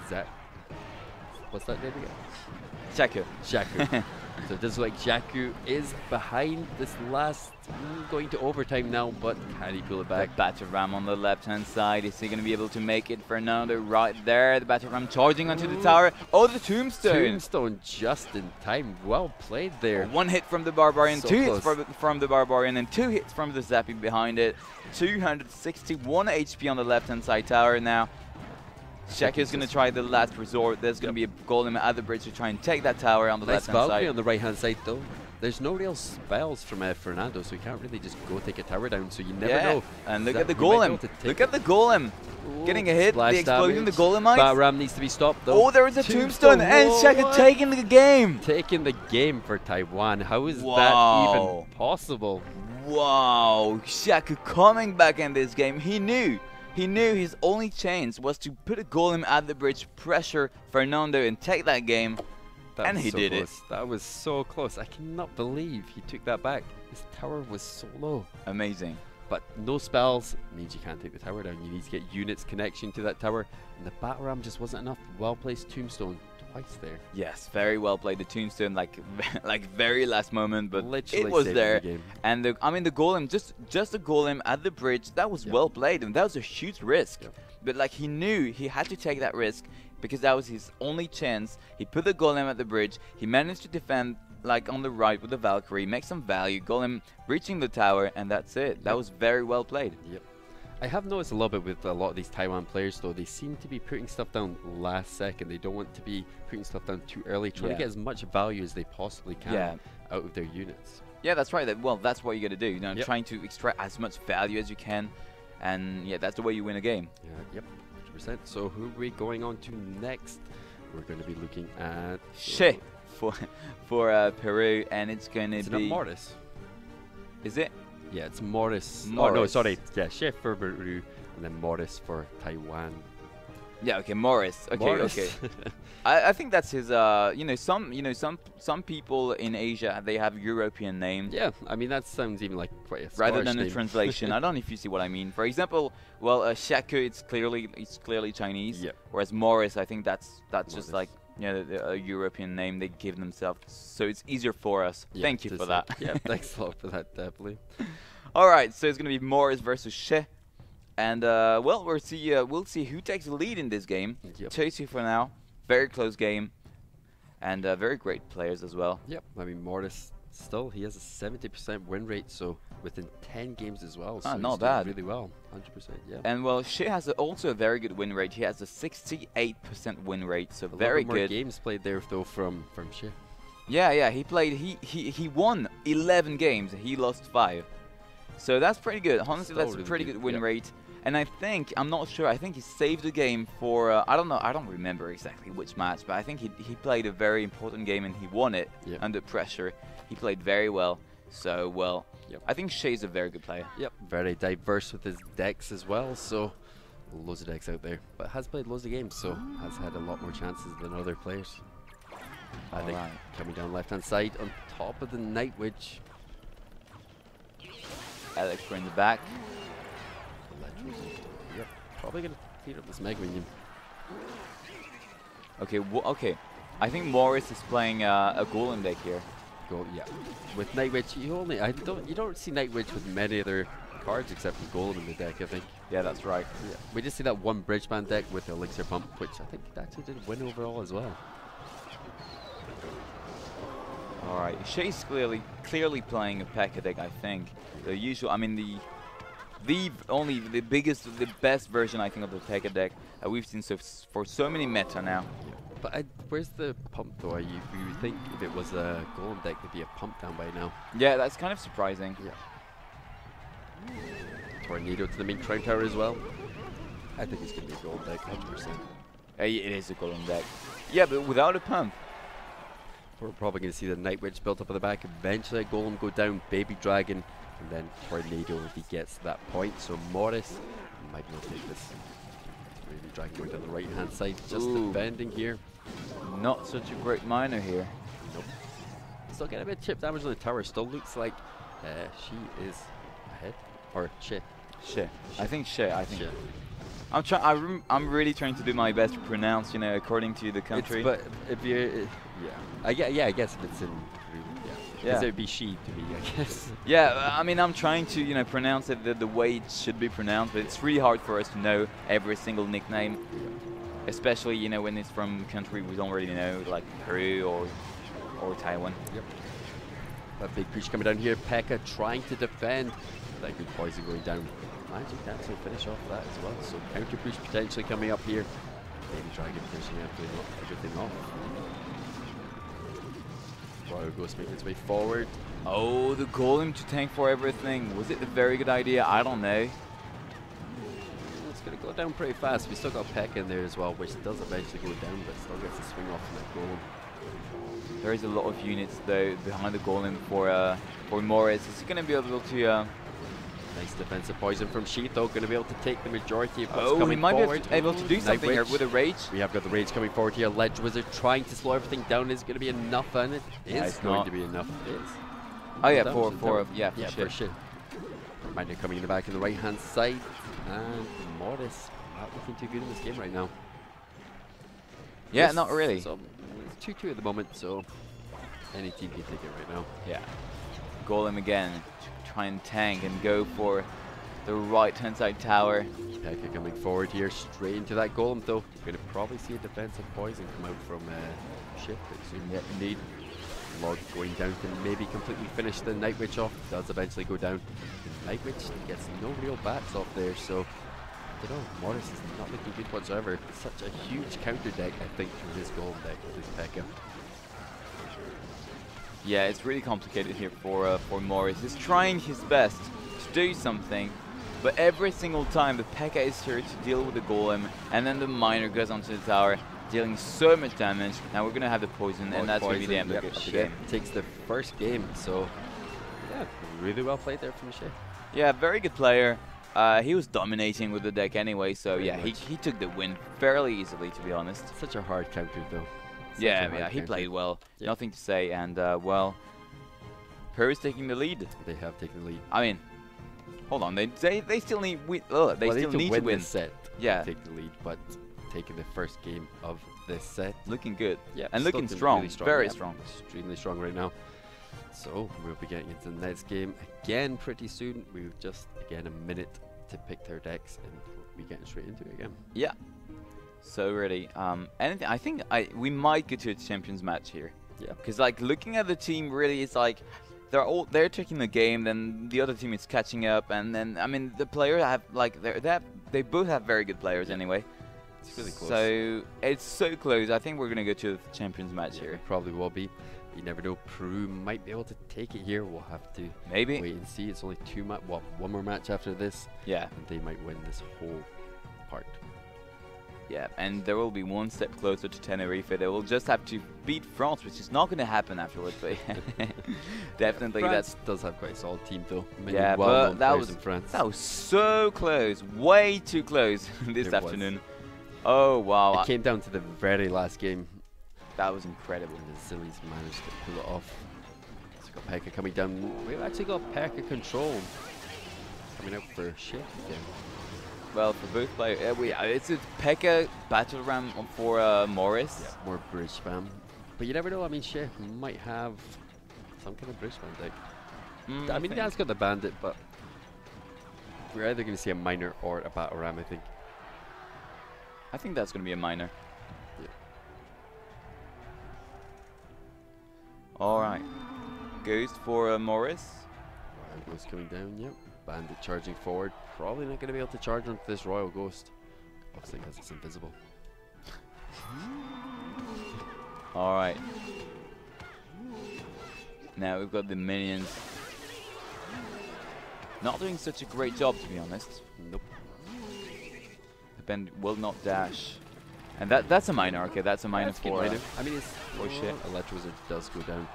A: Is that? What's that name again?
B: Shaku.
A: Shaku. So it does look like Shaku is behind this last, going to overtime now, but can he pull it back?
B: The Battle Ram on the left-hand side. Is he going to be able to make it? Fernando right there. The Battle Ram charging onto the tower. Oh, the Tombstone.
A: Tombstone just in time. Well played there.
B: One hit from the Barbarian,
A: So
B: two hits
A: close.
B: from the Barbarian, and two hits from the Zappy behind it. 261 HP on the left-hand side tower now. Shaku is going to try the last resort. There's going to be a Golem at the bridge to try and take that tower on the
A: Nice
B: left-hand
A: Valkyrie
B: side.
A: on the right-hand side though. There's no real spells from Fernando, so you can't really just go take a tower down, so you never know.
B: And look at the Golem. Look at the Golem. Getting a hit, the explosion, the Golemites.
A: Bat Ram needs to be stopped though.
B: Oh, there is a Tombstone, and Shaku taking the game.
A: Taking the game for Taiwan. How is that even possible?
B: Wow, Shaku coming back in this game. He knew his only chance was to put a Golem at the bridge, pressure Fernando, and take that game. And he did it.
A: That was so close. I cannot believe he took that back. His tower was so low.
B: Amazing.
A: But no spells means you can't take the tower down. You need to get units connection to that tower. And the Battle Ram just wasn't enough. Well-placed Tombstone twice there.
B: Yes, very well played. The Tombstone, like very last moment, but
A: Literally
B: it was
A: saved
B: there.
A: the game.
B: And the Golem, just a Golem at the bridge, that was well played, and that was a huge risk. But like he knew he had to take that risk because that was his only chance. He put the Golem at the bridge. He managed to defend like on the right with the Valkyrie, make some value. Golem reaching the tower, and that's it. That was very well played.
A: Yep. I have noticed a little bit with a lot of these Taiwan players though, they seem to be putting stuff down last second. They don't want to be putting stuff down too early, trying to get as much value as they possibly can out of their units.
B: Yeah, that's right. Well, that's what you got to do. You know, trying to extract as much value as you can, and yeah, that's the way you win a game.
A: Yeah, yep, 100%. So who are we going on to next? We're going to be looking at
B: She for Peru, and it's going to be
A: Morris.
B: Is it?
A: Yeah, it's Morris. Oh no, sorry. Yeah, Chef for Peru, and then Morris for Taiwan.
B: Yeah, okay, Morris. Okay,
A: Morris.
B: okay. I think that's his. Some people in Asia, they have European names.
A: Yeah, I mean that sounds even like quite a
B: rather
A: Scottish
B: than a
A: name.
B: translation. I don't know if you see what I mean. For example, well, Shaku, it's clearly Chinese.
A: Yeah.
B: Whereas Morris, I think that's
A: Morris.
B: just like a European name they give themselves, so it's easier for us.
A: Yeah,
B: Thank you for that.
A: Yeah, thanks a lot for that, definitely.
B: All right, so it's gonna be Morris versus She, and well, we'll see who takes the lead in this game.
A: Yep.
B: 2-2 for now. Very close game, and very great players as well.
A: Yep, I mean Morris still he has a 70% win rate, so within 10 games as well. So
B: not
A: he's
B: bad.
A: doing really well, 100%. Yeah.
B: And well, She has also a very good win rate. He has a 68% win rate, so very
A: more
B: good.
A: games played there though from She.
B: Yeah, he played. He won 11 games. He lost 5. So that's pretty good. Honestly,
A: Still
B: that's a
A: really
B: pretty
A: good,
B: good win rate. And I think, I'm not sure, I think he saved the game for, I don't know, I don't remember exactly which match, but I think he played a very important game and he won it under pressure. He played very well. So, well, I think Shay's a very good player.
A: Yep, very diverse with his decks as well, so loads of decks out there. But has played loads of games, so has had a lot more chances than other players. I think coming down left-hand side on top of the Night Witch.
B: Electra in the back.
A: Yep, probably going to feed up this Mega Minion.
B: Okay, okay. I think Morris is playing a Golem deck here.
A: Yeah, with Night Witch, you don't see Night Witch with many other cards except for Golem in the deck, I think.
B: Yeah, that's right.
A: Yeah. We just see that one Bridgeman deck with the Elixir Pump, which I think actually did win overall as well.
B: All right, Shay's clearly playing a P.E.K.K.A deck, I think. The usual, I mean the best version I think of the P.E.K.K.A deck we've seen for so many meta now.
A: Yeah. But where's the pump though? You would think if it was a Golem deck, there'd be a pump down by now.
B: Yeah, that's kind of surprising.
A: Yeah. Tornado to the main Crown Tower as well. I think it's going to be a Golem deck, 100%.
B: It is a Golem deck. Yeah, but without a pump.
A: We're probably going to see the Night Witch built up at the back. Eventually, Golem go down, Baby Dragon, and then Tornado if he gets to that point. So Morris might not take this. Baby Dragon going down the right-hand side, just defending here.
B: Not such a great miner here.
A: Nope. Still getting a bit of chip damage on the tower. Still looks like she is ahead. Or Shay.
B: Shay. I think Shay.
A: Shay.
B: I'm really trying to do my best to pronounce, you know, according to the country.
A: But if you, I guess if it's in, because it would be she to me, I guess.
B: Yeah, I mean, I'm trying to, you know, pronounce it the way it should be pronounced, but it's really hard for us to know every single nickname, especially, you know, when it's from a country we don't really know, like Peru or Taiwan.
A: Yep. That big push coming down here. P.E.K.K.A trying to defend. That good poison going down. Magic can actually finish off that as well. So counter push potentially coming up here. Baby Dragon pushing everything off. Wild Ghost making its way forward.
B: Oh, the Golem to tank for everything. Was it a very good idea? I don't know.
A: It's going to go down pretty fast. We still got P.E.K.K.A in there as well, which does eventually go down, but still gets a swing off from that Golem.
B: There is a lot of units though behind the Golem for Morris. Is he going to be able to?
A: Nice defensive poison from Sheath, though, going to be able to take the majority of what's coming
B: he might
A: forward.
B: be able to do something here with a Rage.
A: We have got the Rage coming forward here. Ledge Wizard trying to slow everything down. Is it going to be enough? And it is going to be enough. It is.
B: Oh yeah, for
A: shit. Miner coming in the back on the right-hand side. And Morris not looking too good in this game right now.
B: Yeah, not really.
A: So it's 2-2 at the moment, so any team can take it right now.
B: Yeah. Golem again. Try and tank and go for the right-hand side tower.
A: P.E.K.K.A coming forward here, straight into that Golem though. Going to probably see a defensive poison come out from Shift, I assume.
B: Yeah, indeed.
A: Log going down to maybe completely finish the Night Witch off. Does eventually go down. The Night Witch gets no real bats off there, so I don't know. Morris is not looking good whatsoever. Such a huge counter deck, I think, for his Golem deck with his P.E.K.K.A.
B: Yeah, it's really complicated here for Morris. He's trying his best to do something, but every single time the P.E.K.K.A is here to deal with the Golem, and then the Miner goes onto the tower, dealing so much damage. Now we're gonna have the poison, and that's gonna be the end of the game.
A: Takes the first game, so yeah, really well played there from Shay.
B: Yeah, very good player. He was dominating with the deck anyway, so yeah, he took the win fairly easily, to be honest.
A: Such a hard counter though.
B: Yeah, he played well. Yep. Nothing to say, and well, Peru is taking the lead.
A: They have taken the lead.
B: I mean, hold on, they still need still need to win
A: this set.
B: Yeah,
A: take the lead, but taking the first game of this set,
B: looking good.
A: Yeah,
B: and looking strong, really very strong,
A: extremely strong right now. So we'll be getting into the next game again pretty soon. We've just again a minute to pick their decks, and we'll be getting straight into it again.
B: Yeah. So really, anything. I think we might get to a champions match here.
A: Yeah.
B: Because like looking at the team, really, it's like they're taking the game, then the other team is catching up, and then I mean the players have like they both have very good players anyway.
A: It's really close.
B: So it's so close. I think we're gonna go to the champions match here.
A: It probably will be. You never know. Peru might be able to take it here. We'll have to
B: Maybe.
A: wait and see. It's only one more match after this.
B: Yeah.
A: And they might win this whole part.
B: Yeah, and there will be one step closer to Tenerife. They will just have to beat France, which is not going to happen afterwards. But definitely,
A: France does have quite a solid team, though. Many
B: yeah,
A: well-known
B: but that
A: players
B: was
A: in France.
B: that was so close, way too close this
A: It
B: afternoon. Oh wow,
A: It came down to the very last game.
B: that was incredible.
A: And the Zillies managed to pull it off. So we've got Pekka coming down. We've actually got Pekka control coming out for shit again.
B: Well, for both players, it's a Pekka battle ram for Morris.
A: Yeah, more bridge spam. But you never know. I mean, shit might have some kind of bridge spam deck. I mean, that's got the bandit, but we're either going to see a minor or a battle ram, I think.
B: I think that's going to be a minor.
A: Yeah.
B: All right, Ghost for Morris.
A: Royal Ghost coming down, yep. Bandit charging forward. Probably not going to be able to charge onto this Royal Ghost. Obviously, because it's invisible.
B: All right. Now we've got the minions. Not doing such a great job, to be honest.
A: Nope.
B: The Bandit will not dash. And that's a minor. Okay, that's a minor
A: That's good
B: for
A: minor. I mean, it's
B: for shit.
A: Electro Wizard does go down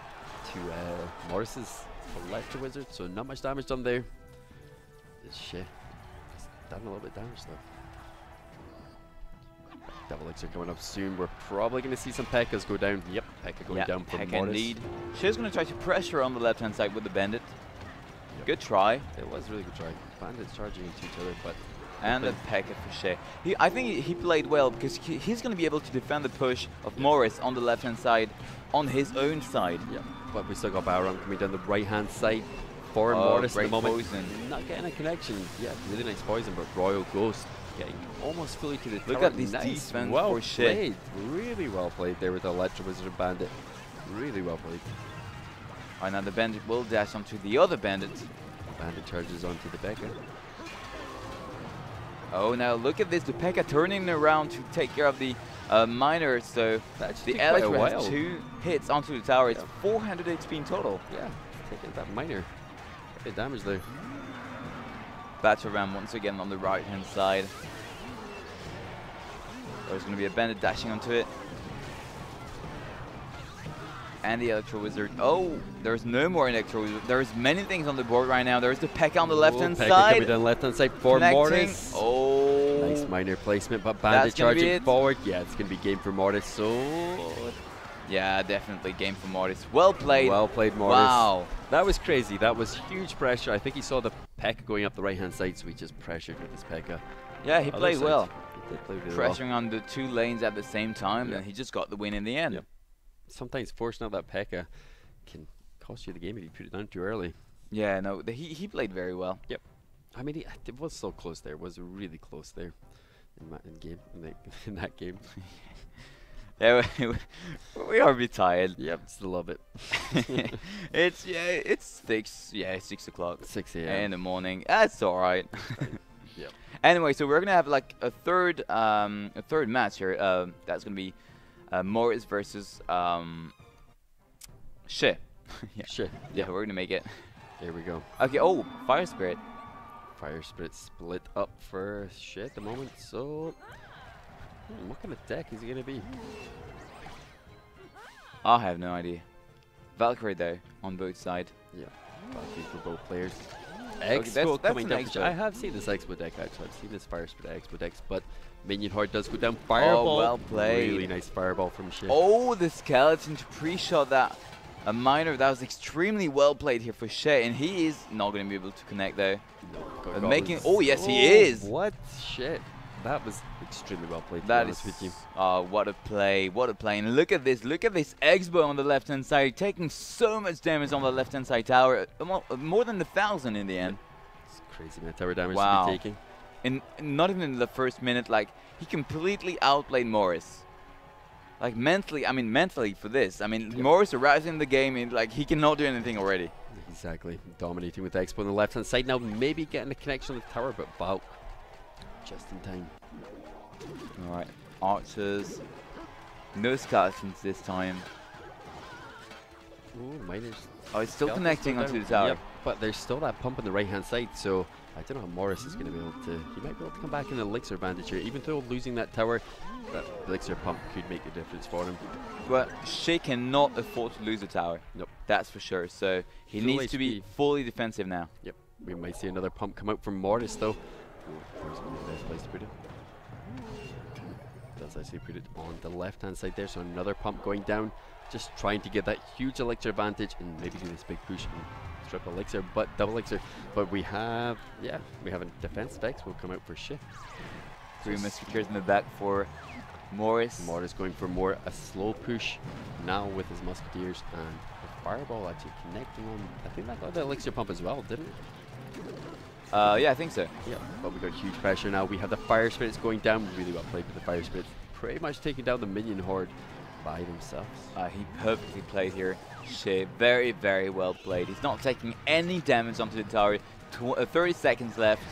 A: to Morris's Electro Wizard, so not much damage done there. It's shit. It's done a little bit damage though. Devil Elixir coming up soon. We're probably going to see some Pekkas go down. Yep, Pekka going down for
B: Pekka
A: Morris.
B: indeed. She's going to try to pressure on the left-hand side with the Bandit.
A: Yep.
B: Good try.
A: It was a really good try. Bandits charging into each other, but
B: And a Pekka for Shea. I think he played well because he's going to be able to defend the push of Morris on the left-hand side, on his own side.
A: yeah. But we still got Bowron coming down the right-hand side for Morris at the
B: great
A: moment.
B: poison.
A: Not getting a connection. Yeah, really nice poison, but Royal Ghost getting almost fully to the
B: Look
A: tower.
B: at this
A: nice.
B: defense
A: Well
B: for Shea.
A: played. Really well played there with the Electro Wizard and Bandit. Really well played.
B: Alright, now the Bandit will dash onto the other Bandit.
A: Bandit charges onto the Pekka.
B: Oh, now look at this. The Pekka turning around to take care of the miner. So
A: That
B: the
A: took quite a
B: Electro has
A: while.
B: 2 hits onto the tower. It's
A: Yeah.
B: 400 HP in total.
A: Yeah, taking that minor. A bit of damage there.
B: Battle ram once again on the right-hand side. There's going to be a Bandit dashing onto it. And the Electro Wizard. Oh, there's no more Electro Wizard. There's many things on the board right now. There's the Pekka on the left-hand
A: Pekka
B: side.
A: coming down left-hand side for
B: Connecting.
A: Morris.
B: Oh.
A: Nice minor placement, but Bandit
B: That's gonna be
A: charging
B: it.
A: forward. Yeah, it's going to be game for Morris. So
B: Yeah, definitely game for Morris. Well played.
A: well played, Morris.
B: Wow.
A: That was crazy. That was huge pressure. I think he saw the Pekka going up the right-hand side, so he just pressured with his Pekka.
B: Yeah, he
A: Other
B: played
A: side.
B: well.
A: He did play really well.
B: Pressuring on the 2 lanes at the same time,
A: Yeah.
B: and he just got the win in the end.
A: Yep. Sometimes forcing out that Pekka can cost you the game if you put it down too early.
B: Yeah, no, he played very well.
A: Yep. I mean, it was so close there. It was really close there in that game.
B: Yeah, we are a bit tired.
A: Yep, still love it.
B: It's 6 o'clock
A: 6
B: in
A: a.m.
B: the morning. That's all right.
A: Yep.
B: Anyway, so we're gonna have like a third match here. That's gonna be Morris versus Shea. Yeah.
A: Shit.
B: Yeah, we're gonna make it.
A: Here we go.
B: Okay. Oh, Fire Spirit.
A: Fire Spirit split up for shit at the moment. So, what kind of deck is he gonna be?
B: I have no idea. Valkyrie though on both sides.
A: Yeah, Valkyrie for both players.
B: Okay,
A: Expo
B: that's
A: coming
B: an
A: down.
B: Expo.
A: I have seen this Expo deck actually. I've seen this Fire Spirit Expo decks, but Minion Horde does go down. Fireball.
B: well played.
A: Really nice fireball from Shit.
B: Oh, the skeleton to pre-shot that. A minor that was extremely well played here for Shea, and he is not going to be able to connect though.
A: No,
B: Making. Oh yes, he is.
A: What shit? That was extremely well played. To
B: That
A: be
B: is.
A: honest with you.
B: What a play! What a play! And look at this! Look at this X-Bow on the left-hand side, taking so much damage on the left-hand side tower, more than 1,000 in the end.
A: It's crazy man. Tower damage
B: Wow.
A: to be taking.
B: And not even in the first minute, like he completely outplayed Morris. Like mentally for this. I mean,
A: Yep.
B: Morris arrives in the game and like he cannot do anything already.
A: Exactly. Dominating with Expo on the left hand side now, maybe getting a connection on the tower, but Bulk just in time.
B: All right, archers, no skeletons this time.
A: Ooh, Miners.
B: Oh, it's still
A: Skeletons
B: connecting
A: go
B: onto
A: down.
B: the tower.
A: Yep, but there's still that pump on the right hand side, so I don't know how Morris is going to be able to. He might be able to come back in the elixir advantage here, even though losing that tower, that elixir pump could make a difference for him.
B: But Shea cannot afford to lose the tower.
A: Nope.
B: That's for sure. So he
A: Full
B: needs to be
A: HP.
B: fully defensive now.
A: Yep, we might see another pump come out from Morris though. Ooh, where's the best place to put it? That's actually put it on the left hand side there, so another pump going down, just trying to get that huge elixir advantage and maybe do this big push and strip elixir, but double elixir. But we have, yeah, we have a defense Vex will come out for Shea.
B: 3 Musketeers in the back for Morris.
A: Morris going for more a slow push now with his Musketeers, and the Fireball actually connecting on. I think that got the elixir pump as well, didn't it?
B: Yeah, I think so.
A: Yeah, but we got huge pressure now. We have the Fire Spirits going down. Really well played with the Fire Spirits. Pretty much taking down the minion horde by themselves.
B: He perfectly played here. Shea, very, very well played. He's not taking any damage onto the tower. 30 seconds left.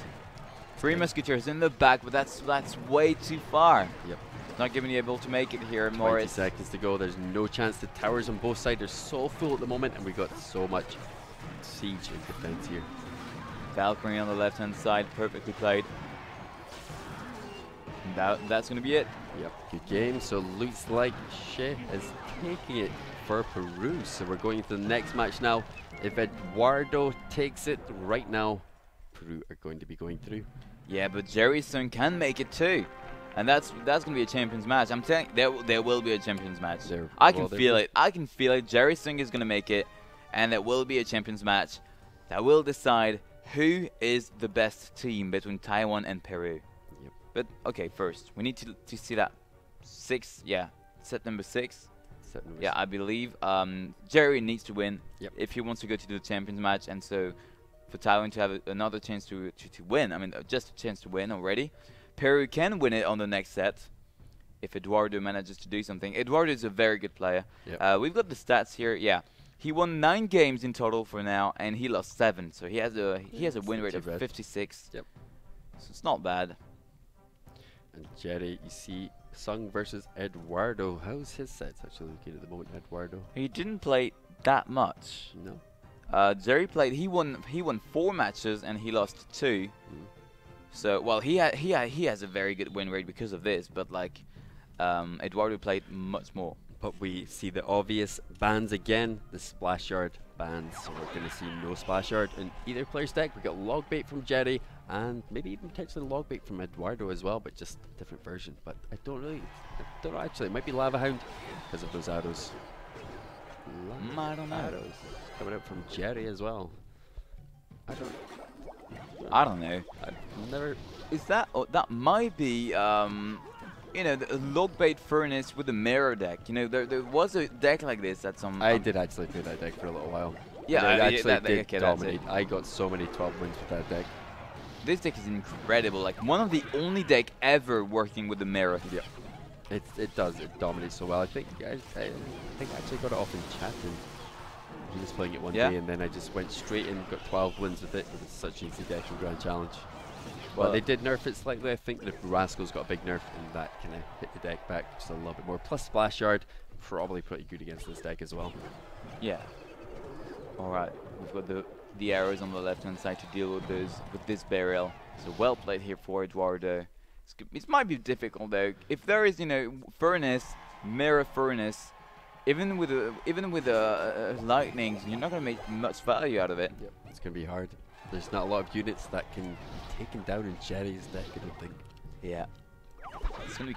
B: 3 Musketeers in the back, but that's way too far.
A: Yep.
B: Not going to be able to make it here,
A: 20
B: Morris.
A: seconds to go. There's no chance. The towers on both sides are so full at the moment, and we got so much siege and defense here.
B: Valkyrie on the left-hand side, perfectly played. That's going to be it.
A: Yep, good game. So looks like Shea is taking it for Peru. So we're going to the next match now. If Eduardo takes it right now, Peru are going to be going through.
B: Yeah, but Jerry soon can make it too. And that's going to be a champions match. I'm telling you, there will be a champions match. I can feel it. I can feel it. Jerry Singh is going to make it, and there will be a champions match that will decide who is the best team between Taiwan and Peru.
A: Yep.
B: But okay, first we need to see that 6. Yeah, set number 6. Yeah, I believe Jerry needs to win if he wants to go to the champions match, and so for Taiwan to have another chance to win. I mean, just a chance to win already. Peru can win it on the next set if Eduardo manages to do something. Eduardo is a very good player.
A: Yep.
B: We've got the stats here. Yeah, he won 9 games in total for now, and he lost 7. So he has a win rate of 56.
A: Yep.
B: So it's not bad.
A: And Jerry, you see Sung versus Eduardo. How's his sets actually looking at the moment, Eduardo?
B: He didn't play that much.
A: No.
B: Jerry played. He won 4 matches and he lost 2. So well, he has a very good win rate because of this. But like, Eduardo played much more.
A: But we see the obvious bans again, the Splash Yard bans. So we're going to see no Splash Yard in either player's deck. We got Log Bait from Jerry, and maybe even potentially Log Bait from Eduardo as well, but just a different version. But I don't know actually. It might be Lava Hound because of those arrows.
B: I don't know.
A: Arrows coming out from Jerry as well.
B: I don't know.
A: I've never.
B: Is that that might be you know, the Log Bait Furnace with the mirror deck. You know, there was a deck like this at some.
A: I did actually play that deck for a little while.
B: Yeah,
A: I actually did
B: okay,
A: dominate. I got so many 12 wins with that deck.
B: This deck is incredible. Like one of the only deck ever working with the mirror.
A: Yeah, it does. It dominates so well. I think I actually got it off in chat, and he was playing it one day, and then I just went straight in, got 12 wins with it. It was such an easy deck in Grand Challenge. Well, they did nerf it slightly. I think the Rascal's got a big nerf, and that kind of hit the deck back just a little bit more. Plus Splash Yard, probably pretty good against this deck as well. Yeah.
B: All right, we've got the arrows on the left-hand side to deal with this burial. So well played here for Eduardo. It might be difficult though. If there is, you know, furnace, mirror furnace, even with a lightning, you're not gonna make much value out of it.
A: Yep, it's gonna be hard. There's not a lot of units that can be taken down in Jerry's deck, I don't think.
B: Yeah, it's gonna be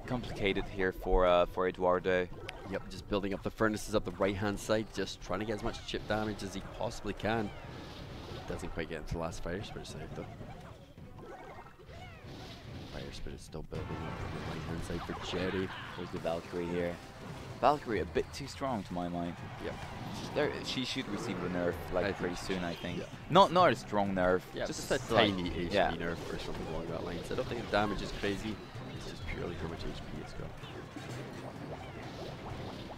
B: complicated here for Eduardo.
A: Yep, just building up the furnaces up the right-hand side, just trying to get as much chip damage as he possibly can. Doesn't quite get into the last Fire Spirit side though. Fire Spirit still building up on the right-hand side for Jerry.
B: There's the Valkyrie here. Valkyrie a bit too strong to my mind.
A: Yep.
B: She should receive a nerf like pretty soon, I think.
A: Yeah.
B: Not a strong nerf.
A: Yeah,
B: just
A: a tiny HP
B: yeah.
A: nerf or something along that line. So I don't think the damage is crazy. It's just purely how much HP it's got.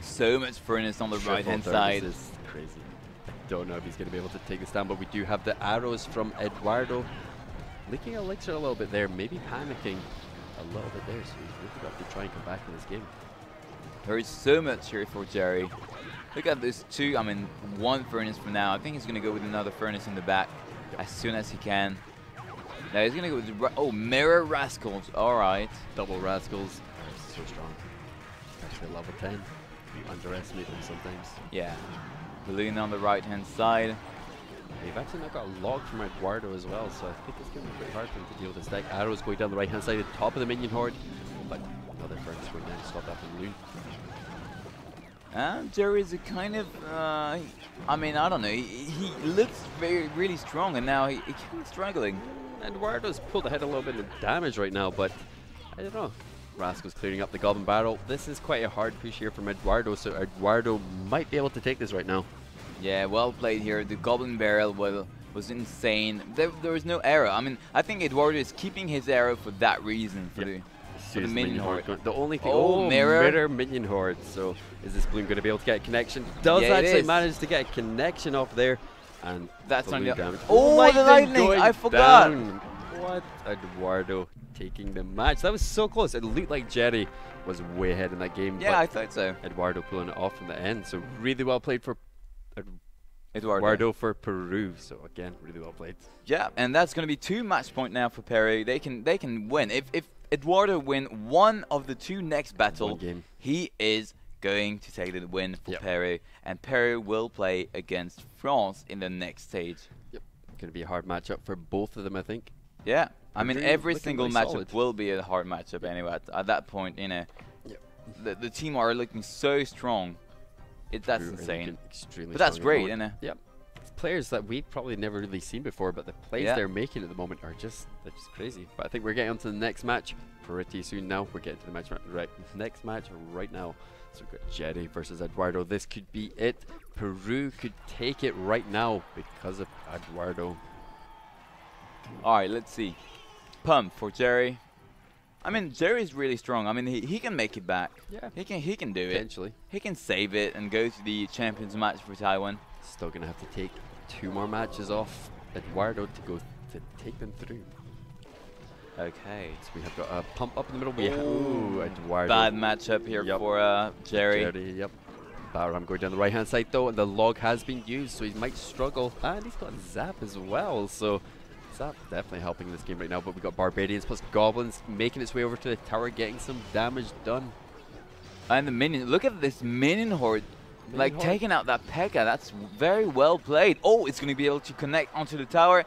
B: So much furnace on the right-hand side.
A: This is crazy. I don't know if he's going to be able to take this down, but we do have the arrows from Eduardo. Leaking elixir a little bit there, maybe panicking a little bit there, so he's really got to try and come back in this game.
B: There is so much here for Jerry. Look at these two. I mean, one furnace for now. I think he's going to go with another furnace in the back as soon as he can. Now he's going to go with oh, mirror rascals. All right.
A: Double rascals are so strong. Especially level 10. You underestimate them sometimes.
B: Yeah. Balloon on the right-hand side.
A: They've actually now got a log from Eduardo as well, so I think it's going to be pretty hard for him to deal with this deck. Arrows going down the right-hand side at the top of the minion horde, but another furnace going down to stop that from balloon.
B: Jerry's a kind of, I mean, I don't know. He looks really strong, and now he's kind of struggling.
A: Eduardo's pulled ahead a little bit of damage right now, but I don't know. Rascal's clearing up the Goblin Barrel. This is quite a hard push here from Eduardo, so Eduardo might be able to take this right now.
B: Yeah, well played here. The Goblin Barrel was insane. There was no arrow. I mean, I think Eduardo is keeping his arrow for that reason, for the minion horde.
A: The only thing,
B: mirror
A: minion horde. So is this balloon going to be able to get a connection? Does actually manage to get a connection off there, and
B: that's on the
A: damage.
B: Oh, the lightning! I forgot.
A: Down. What? Eduardo taking the match. That was so close. It looked like Jerry was way ahead in that game.
B: Yeah, I thought so.
A: Eduardo pulling it off from the end. So really well played for
B: Eduardo
A: for Peru. So again, really well played.
B: Yeah, and that's going to be 2 match point now for Peru. They can win. If Eduardo win one of the 2 next battle, he is going to take the win for Peru, and Peru will play against France in the next stage.
A: Yep, going to be a hard matchup for both of them, I think.
B: Yeah, I mean every single matchup will be a hard matchup anyway. At that point, you know, the team are looking so strong. That's insane. But that's great, isn't it?
A: Yep. Players that we've probably never really seen before, but the plays they're making at the moment are just crazy. But I think we're getting on to the next match pretty soon now. We're getting to the next match right now. So we've got Jerry versus Eduardo. This could be it. Peru could take it right now because of Eduardo.
B: All right, let's see. Pump for Jerry. I mean, Jerry's really strong. I mean, he can make it back.
A: Yeah,
B: he can do
A: eventually.
B: It. He can save it and go to the Champions match for Taiwan.
A: Still gonna have to take 2 more matches off Eduardo to go to take them through.
B: Okay.
A: So we have got a pump up in the middle. Ooh, Eduardo.
B: Bad matchup here for Jerry.
A: Yep. Baram going down the right hand side though, and the log has been used, so he might struggle. And he's got Zap as well, so Zap definitely helping this game right now. But we got Barbarians plus Goblins making its way over to the tower, getting some damage done.
B: And the minion, look at this minion horde. Taking out that P.E.K.K.A. That's very well played. Oh, it's going to be able to connect onto the tower,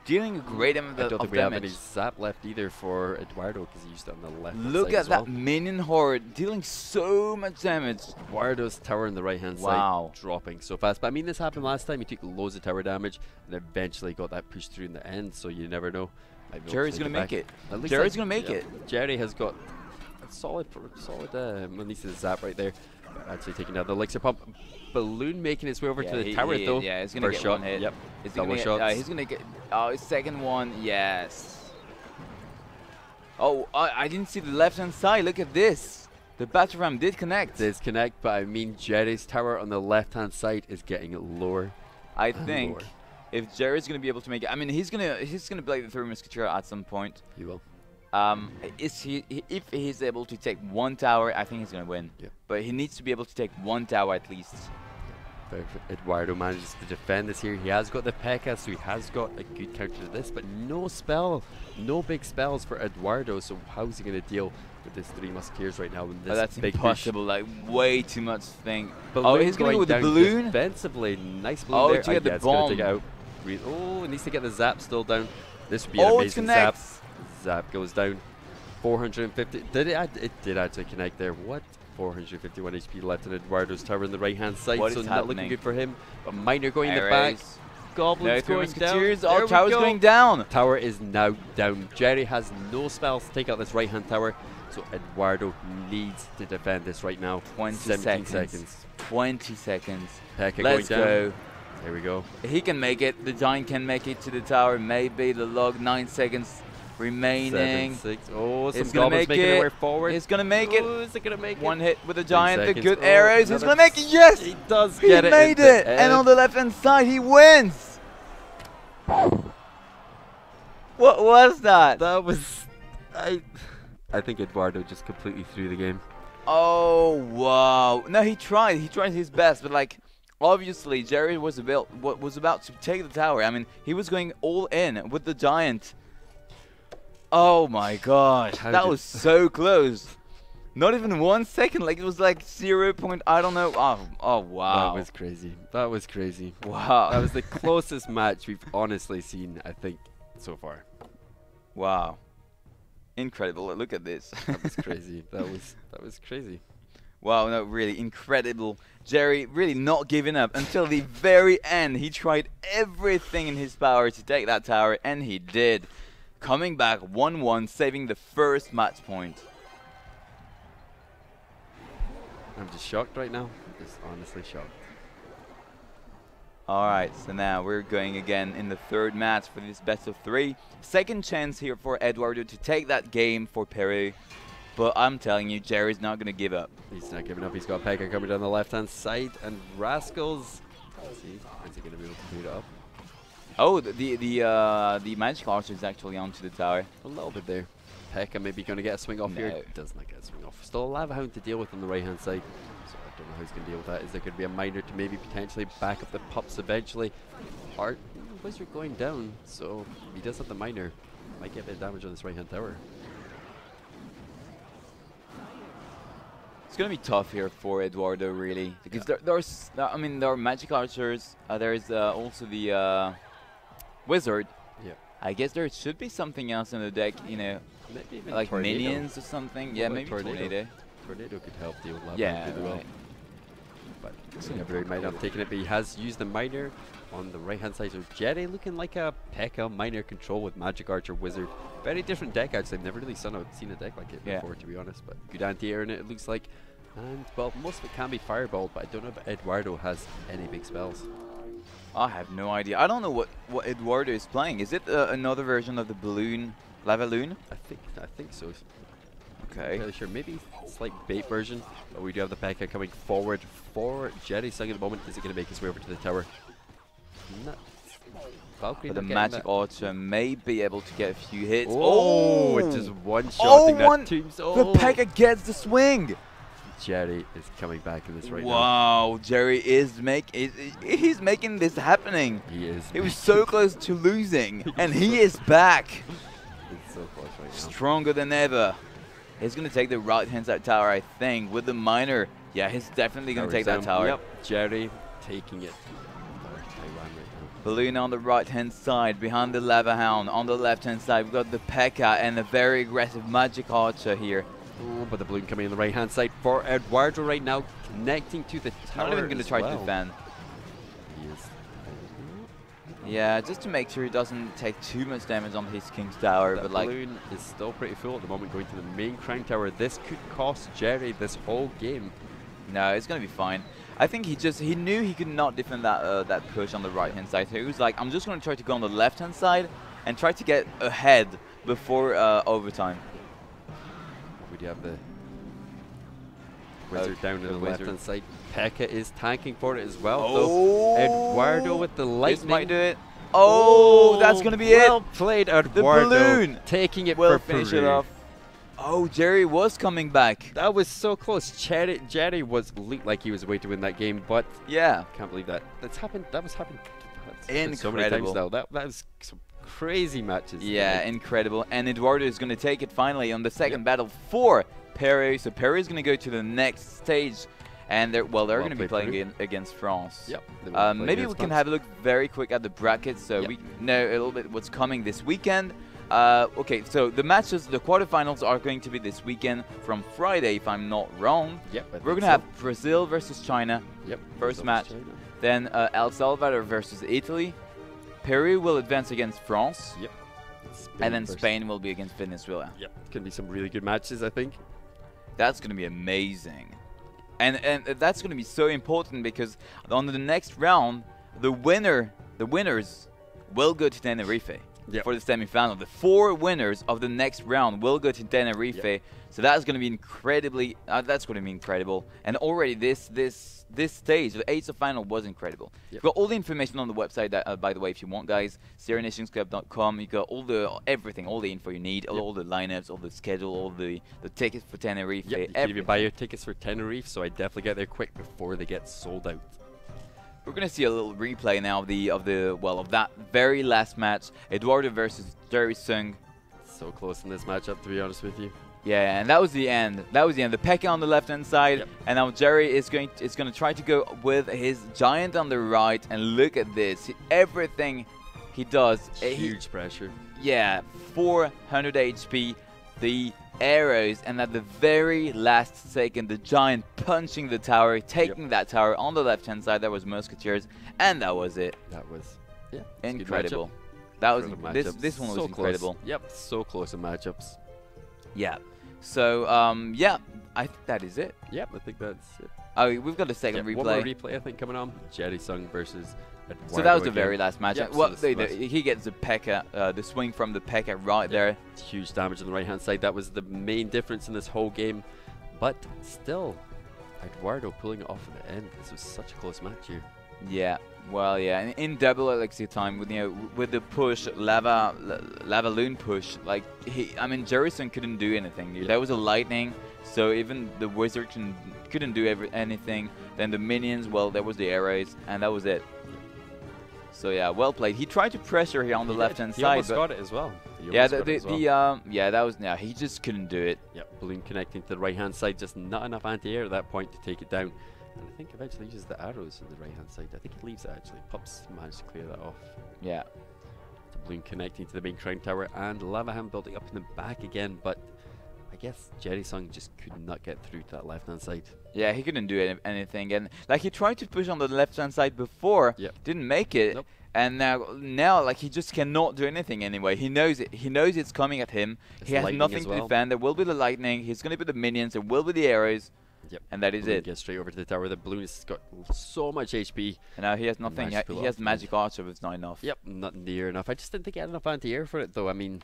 B: dealing a great amount of damage.
A: I don't think we have any Zap left either for Eduardo because he used it on the left.
B: Look at that minion horde dealing so much damage.
A: Eduardo's tower on the right hand side dropping so fast. But I mean, this happened last time. He took loads of tower damage and eventually got that push through in the end. So you never know.
B: Jerry's going to make it. Jerry's going to make it.
A: Jerry has got a solid at least a Zap right there. Actually taking out the elixir pump. Balloon making its way over to the tower though.
B: Yeah, he's gonna get one hit.
A: Yep.
B: Double shots. He's gonna get his second one. Yes. Oh, I didn't see the left hand side. Look at this. The battle ram did connect.
A: Disconnect, but I mean Jerry's tower on the left hand side is getting lower.
B: I think if Jerry's gonna be able to make it, I mean he's gonna play the Three Musketeer at some point.
A: He will.
B: If he's able to take 1 tower, I think he's going to win.
A: Yeah.
B: But he needs to be able to take 1 tower at least.
A: If Eduardo manages to defend this here, he has got the P.E.K.K.A, so he has got a good counter to this, but no big spells for Eduardo, so how's he going to deal with this 3 Musketeers right now? This
B: that's
A: big
B: impossible, like way too much thing.
A: Balloon
B: he's going to go with the balloon?
A: Defensively, nice balloon there.
B: To get the bomb.
A: Take it out. Oh, it needs to get the Zap still down. This would be an amazing Zap. Zap goes down. 450. It did actually connect there. What? 451 HP left in Eduardo's tower on the right hand side. So not looking good for him. But Miner going in the back. Goblins going down.
B: Oh, tower's going down.
A: Tower is now down. Jerry has no spells to take out this right hand tower. So Eduardo needs to defend this right now.
B: 20 seconds. 20 seconds.
A: P.E.K.K.A
B: Let's
A: going down.
B: go.
A: There we go.
B: He can make it. The Giant can make it to the tower. Maybe the log. 9 seconds remaining.
A: 7, 6. Oh, some
B: it's gonna
A: Goblins making their way forward.
B: It's gonna make it.
A: Is it gonna make it?
B: 1 hit with the Giant. The good
A: Oh,
B: arrows. He's gonna make it. Yes,
A: he does get it.
B: He made it. And on the left hand side, he wins. What was that?
A: That was. I think Eduardo just completely threw the game.
B: Oh wow! No, he tried. He tried his best, but like obviously Jerry was about to take the tower. I mean, he was going all in with the giant. Oh my gosh, that was so close. Not even 1 second. Like it was like 0. I don't know. Oh wow.
A: That was crazy. That was crazy.
B: Wow.
A: That was the closest match we've honestly seen, I think, so far.
B: Wow. Incredible. Look at this.
A: That was crazy. That was crazy.
B: Wow, no, really incredible. Jerry really not giving up until the very end. He tried everything in his power to take that tower, and he did. Coming back 1-1, saving the first match point.
A: I'm just shocked right now. I'm just honestly shocked.
B: Alright, so now we're going again in the third match for this best of 3. Second chance here for Eduardo to take that game for Peru. But I'm telling you, Jerry's not going to give up.
A: He's not giving up. He's got Pekka coming down the left-hand side. And Rascals, let's see, is he going to be able to boot it up?
B: Oh, the magic archer is actually onto the tower.
A: A little bit there. Pekka maybe going to get a swing off here. Does not get a swing off. Still a lava hound to deal with on the right-hand side. So I don't know how he's going to deal with that. Is there going to be a miner to maybe potentially back up the pups eventually? Art Wizard going down, so he does have the miner. Might get a bit of damage on this right-hand tower.
B: It's going to be tough here for Eduardo, really, because there are magic archers. There is also the wizard.
A: Yeah.
B: I guess there should be something else in the deck, you know,
A: maybe even
B: like
A: tornado.
B: minions or something. Yeah, maybe tornado.
A: Tornado could help deal with lava
B: Yeah,
A: really well.
B: right.
A: But he might not have taken it, but he has used the miner on the right-hand side. So Jerry looking like a Pekka miner control with magic archer wizard. Very different deck actually. I've never really seen a deck like it before, to be honest. But good anti-air in it, it looks like. And well, most of it can be fireballed, but I don't know if Eduardo has any big spells.
B: I have no idea. I don't know what Eduardo is playing. Is it another version of the balloon, lava loon?
A: I think so.
B: Okay.
A: I'm really sure. Maybe it's like bait version. But we do have the Pekka coming forward for Jerry. Sung at the moment. Is it going to make his way over to the tower? Valkyrie
B: But the
A: not
B: magic archer may be able to get a few hits.
A: Oh, it's just one-shotting that team's.
B: The Pekka gets the swing.
A: Jerry is coming back in this right now.
B: Wow, Jerry is he's making this happening.
A: He is.
B: He was so close to losing, and he is back.
A: It's so close right now.
B: Stronger than ever. He's going to take the right-hand side tower, I think, with the miner. Yeah, he's definitely going to take that tower.
A: Yep, Jerry taking it. TAIWAN right now.
B: Balloon on the right-hand side, behind the lava hound. On the left-hand side, we've got the Pekka and a very aggressive magic archer here.
A: Oh, but the balloon coming on the right-hand side for Eduardo right now, connecting to the tower.
B: Not even going to try to defend.
A: He is.
B: Yeah, just to make sure he doesn't take too much damage on his King's Tower.
A: The balloon is still pretty full at the moment, going to the main Crown Tower. This could cost Jerry this whole game.
B: No, it's going to be fine. I think he knew he could not defend that push on the right-hand side. So he was like, I'm just going to try to go on the left-hand side and try to get ahead before overtime.
A: We do have the wizard down to the left-hand side. Pekka is tanking for it as well.
B: Oh,
A: Eduardo with the lightning.
B: This might do it. Oh, that's going to be
A: well
B: it.
A: Played, Eduardo.
B: The balloon.
A: Taking it
B: We'll
A: for
B: finish
A: Peru.
B: it off. Oh, Jerry was coming back.
A: That was so close. Jerry looked like he was way to win that game, but
B: yeah,
A: can't believe that. That's happened. That was happened.
B: Incredible.
A: So many times now. That was some crazy matches.
B: Yeah, incredible. And Eduardo is going to take it finally on the second battle for Peru. So Peru is going to go to the next stage, and they're going to be playing against France.
A: Yep.
B: Maybe we can have a look very quick at the brackets, so we know a little bit what's coming this weekend. Okay, so the matches, the quarterfinals are going to be this weekend from Friday, if I'm not wrong.
A: Yep.
B: We're going to have Brazil versus China.
A: Yep.
B: First match. Then El Salvador versus Italy. Peru will advance against France.
A: Yep.
B: And then Spain will be against Venezuela.
A: Yep. Going to be some really good matches, I think.
B: That's going to be amazing. And that's going to be so important because on the next round, the winners will go to Tenerife. for the semi-final. The 4 winners of the next round will go to Tenerife. So that's going to be incredibly. That's going to be incredible. And already this stage, the 8th of final, was incredible. You've got all the information on the website. That, by the way, if you want, guys, SierraNationsClub.com. You got all the everything, all the info you need, all the lineups, all the schedule, all the tickets for Tenerife.
A: Yep, you buy your tickets for Tenerife, so I definitely get there quick before they get sold out.
B: We're gonna see a little replay now of that very last match, Eduardo versus Jerry Sung.
A: So close in this matchup, to be honest with you.
B: Yeah, and that was the end. That was the end. The Pekka on the left-hand side, and now Jerry is going to try to go with his Giant on the right. And look at this, everything he does.
A: Huge pressure.
B: Yeah, 400 HP. The arrows, and at the very last second, the Giant punching the tower, taking that tower on the left-hand side. That was Musketeers, and that was it.
A: That was
B: incredible. That was this one was
A: so
B: incredible.
A: Close. Yep, so close in matchups.
B: Yeah. So yeah, I think that is it.
A: Yep, I think that's it.
B: Oh, we've got a second replay.
A: One more replay, I think, coming on. Jerry Sung versus Eduardo.
B: So that was the very last match.
A: Yep,
B: well,
A: so
B: he gets the Pekka, the swing from the Pekka right there.
A: Huge damage on the right-hand side. That was the main difference in this whole game. But still, Eduardo pulling it off at the end. This was such a close match here.
B: Yeah. Well, yeah, in double elixir time with with the push, lava loon push, like I mean, Jerison couldn't do anything. There was a lightning, so even the wizard couldn't do anything. Then the minions, well, there was the arrows, and that was it. So yeah, well played. He tried to pressure here on the left-hand side.
A: He almost got it as well.
B: He just couldn't do it.
A: Yep, balloon connecting to the right-hand side, just not enough anti-air at that point to take it down. And I think eventually uses the arrows on the right-hand side. I think he leaves it actually. Pups managed to clear that off.
B: Yeah.
A: The balloon connecting to the main crown tower, and Lava Ham building up in the back again, but I guess Jerry Sung just could not get through to that left-hand side.
B: Yeah, he couldn't do anything, and like he tried to push on the left-hand side before, didn't make it.
A: Nope.
B: And now, like, he just cannot do anything anyway. He knows it. He knows it's coming at him. He has nothing to defend. There will be the lightning. He's going to be the minions. There will be the arrows.
A: Yep.
B: And that is it.
A: Gets straight over to the tower. The balloon has got so much HP.
B: And now he has nothing. He has magic archer, but it's not enough.
A: Yep, not near enough. I just didn't think he had enough anti-air for it, though. I mean,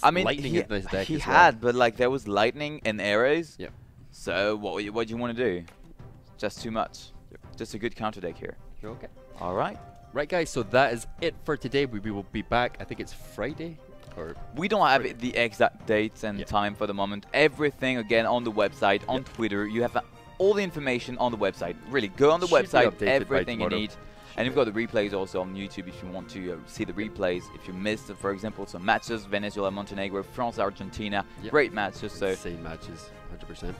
A: lightning in this deck
B: he
A: as
B: had,
A: well.
B: but like there was lightning and arrows.
A: Yep.
B: So what do you want to do? Just too much. Yep. Just a good counter deck here.
A: Okay.
B: All right.
A: Right, guys. So that is it for today. We will be back. I think it's Friday.
B: We don't have the exact dates and time for the moment. Everything again on the website, on Twitter. You have all the information on the website. Really, go on the website, everything you need. And you've got the replays also on YouTube if you want to see the replays. If you missed, for example, some matches, Venezuela, Montenegro, France, Argentina, great matches. So
A: same matches, 100%.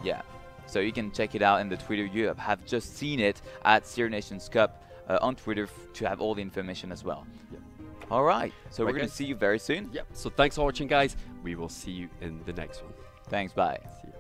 B: Yeah, so you can check it out in the Twitter. You have just seen it at Sierra Nations Cup on Twitter to have all the information as well. Yep. All right, so we're going to see you very soon.
A: Yep. So thanks for watching, guys. We will see you in the next one.
B: Thanks. Bye.
A: See you.